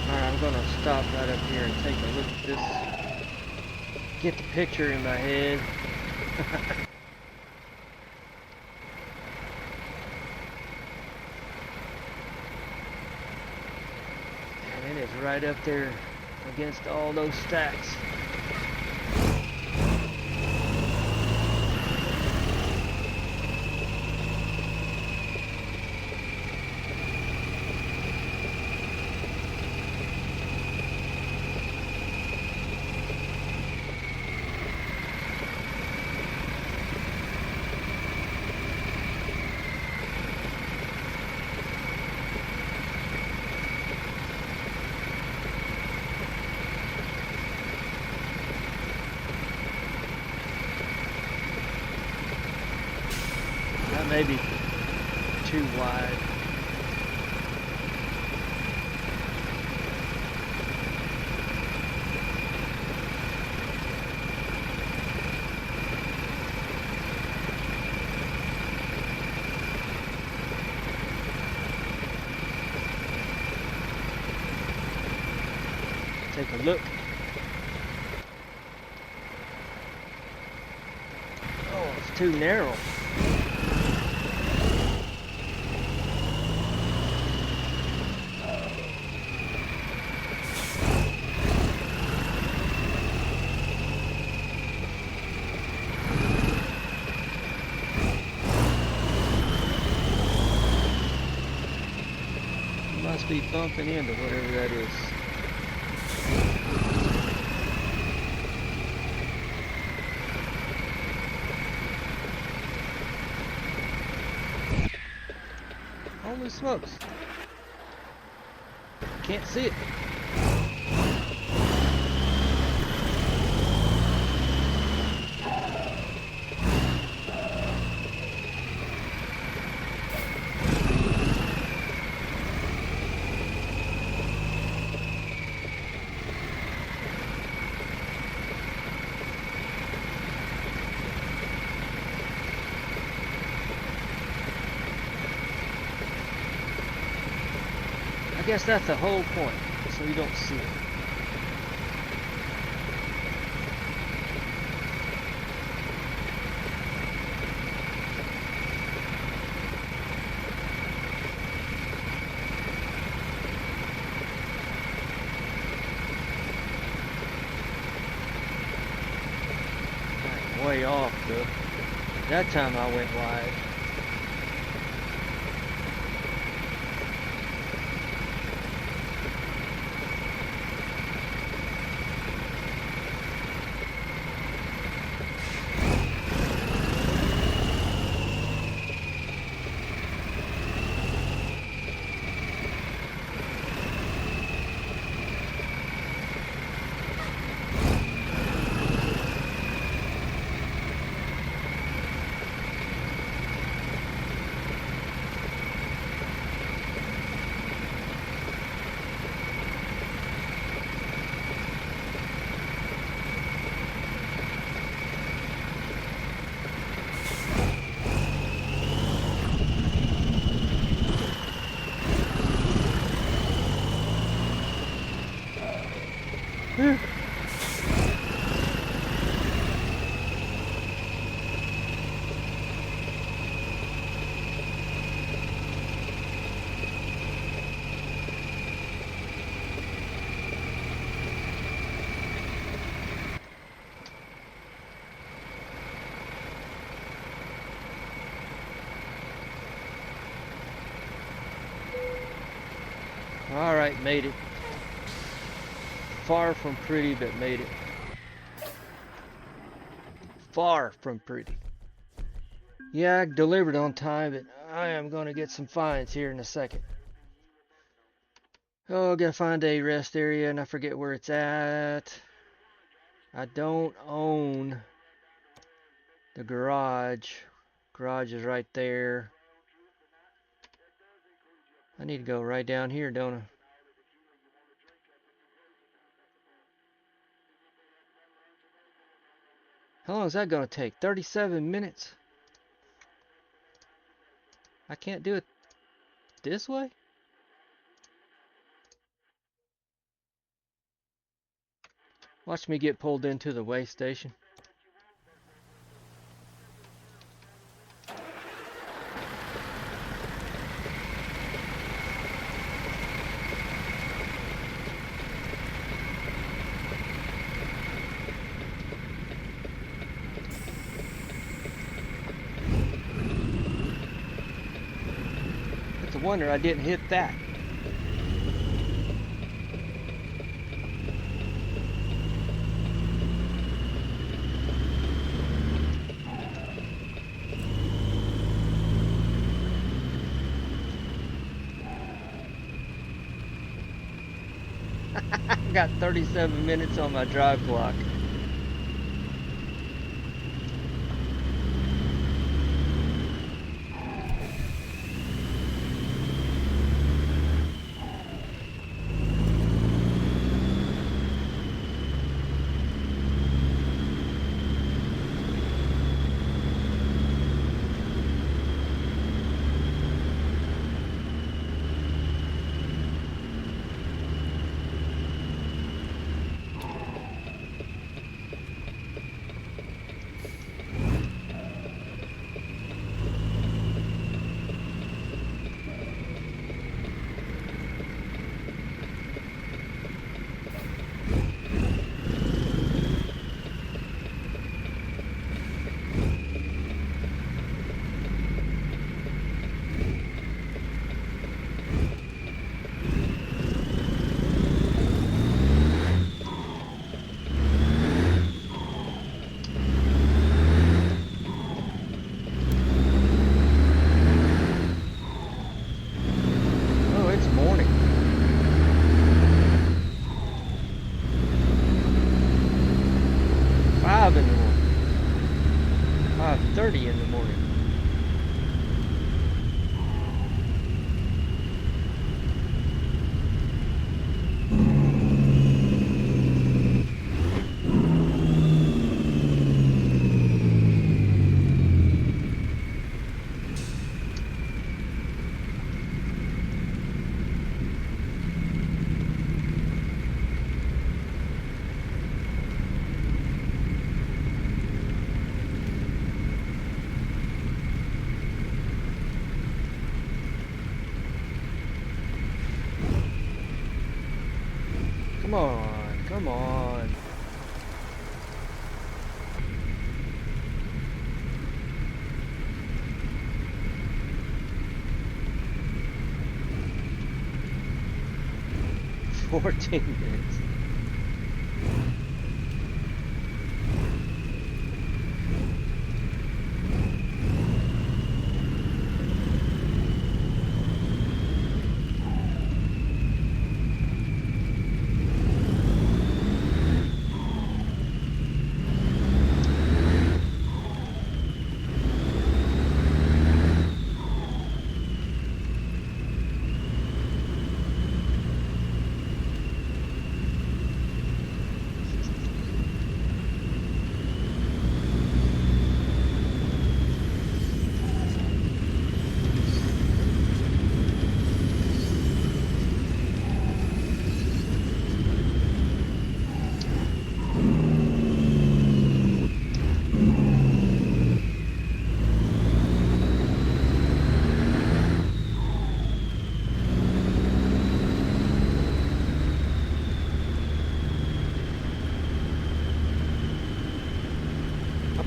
I'm gonna stop right up here and take a look at this. Get the picture in my head. And it is right up there against all those stacks. That may be too wide. Take a look. Oh, it's too narrow. Must be bumping into whatever that is. Holy smokes. Can't see it. I guess that's the whole point, so you don't see it. Way off though. That time I went wide. Alright, made it. Far from pretty, but made it. Far from pretty. Yeah, I delivered on time, but I am going to get some fines here in a second. Oh, I gotta find a rest area, and I forget where it's at. I don't own the garage. Garage is right there. I need to go right down here, don't I? How long is that going to take? 37 minutes? I can't do it this way? Watch me get pulled into the way station. It's a wonder I didn't hit that. I got 37 minutes on my drive clock. In the morning. Come on. 14 minutes.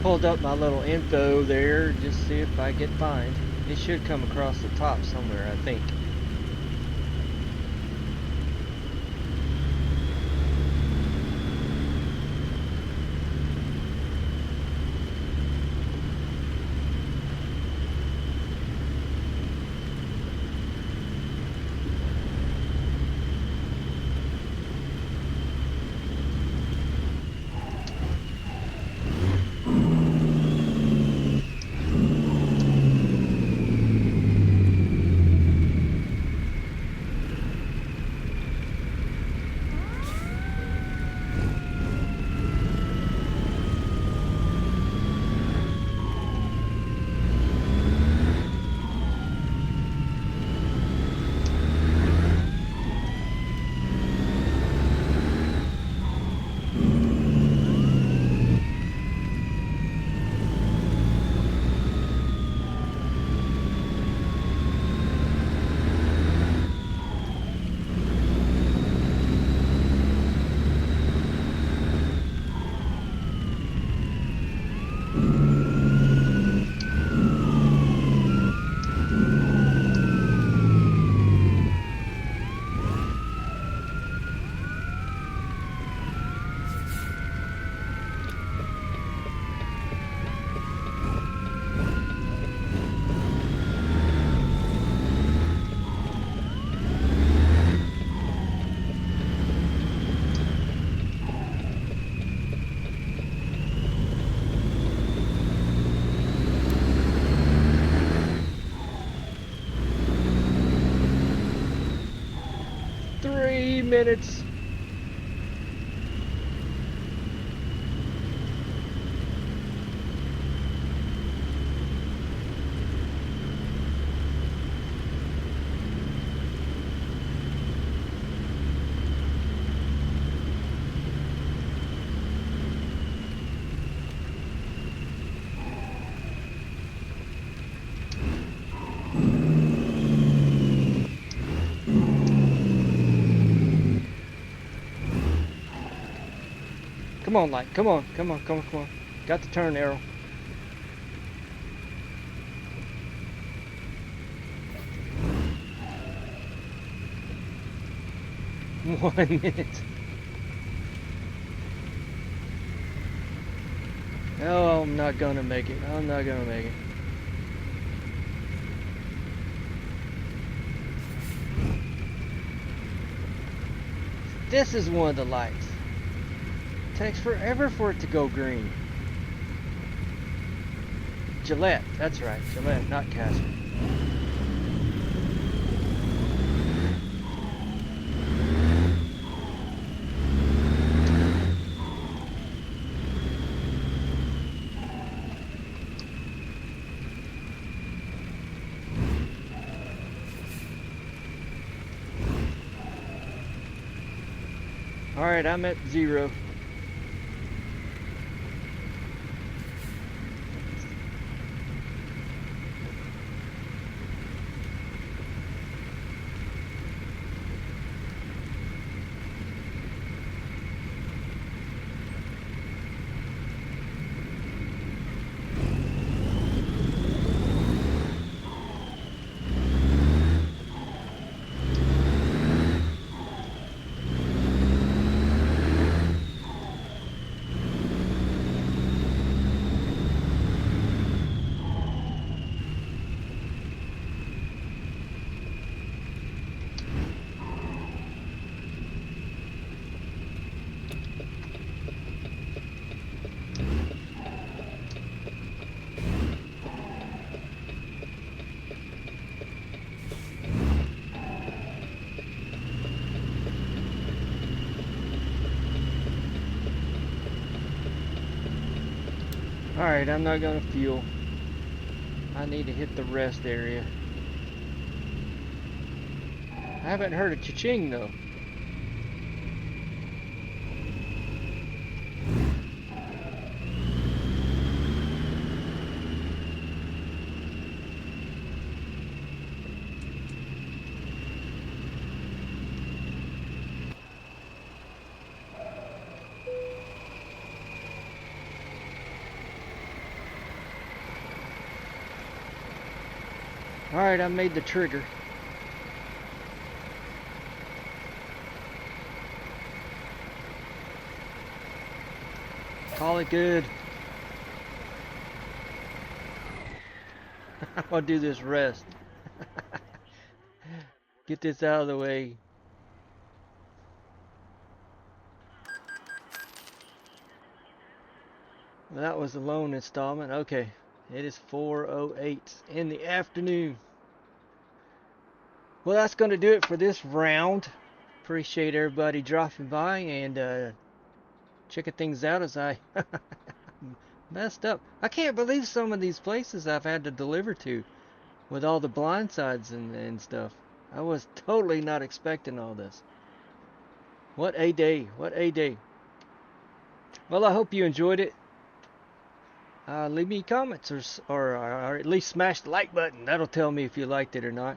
Pulled up my little info there, just see if I get fined. It should come across the top somewhere, I think. minutes. Come on, light. Come on. Come on. Come on. Come on. Got the turn arrow. One minute. Oh, I'm not gonna make it. I'm not gonna make it. This is one of the lights. It takes forever for it to go green. Gillette, that's right. Gillette, not Casper. Alright, I'm at 0. Alright, I'm not gonna fuel. I need to hit the rest area. I haven't heard a cha-ching though. Alright, I made the trigger. Call it good. I'm gonna do this rest. Get this out of the way. Well, that was the loan installment. Okay. It is 4:08 in the afternoon. Well, that's going to do it for this round. Appreciate everybody dropping by and checking things out as I messed up. I can't believe some of these places I've had to deliver to with all the blind sides and stuff. I was totally not expecting all this. What a day. What a day. Well, I hope you enjoyed it. Leave me comments or at least smash the like button. That'll tell me if you liked it or not.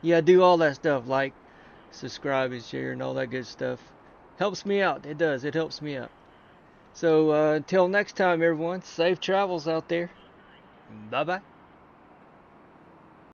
Yeah, do all that stuff, like, subscribe and share and all that good stuff. Helps me out. It does. It helps me out. So until next time, everyone, safe travels out there. Bye-bye.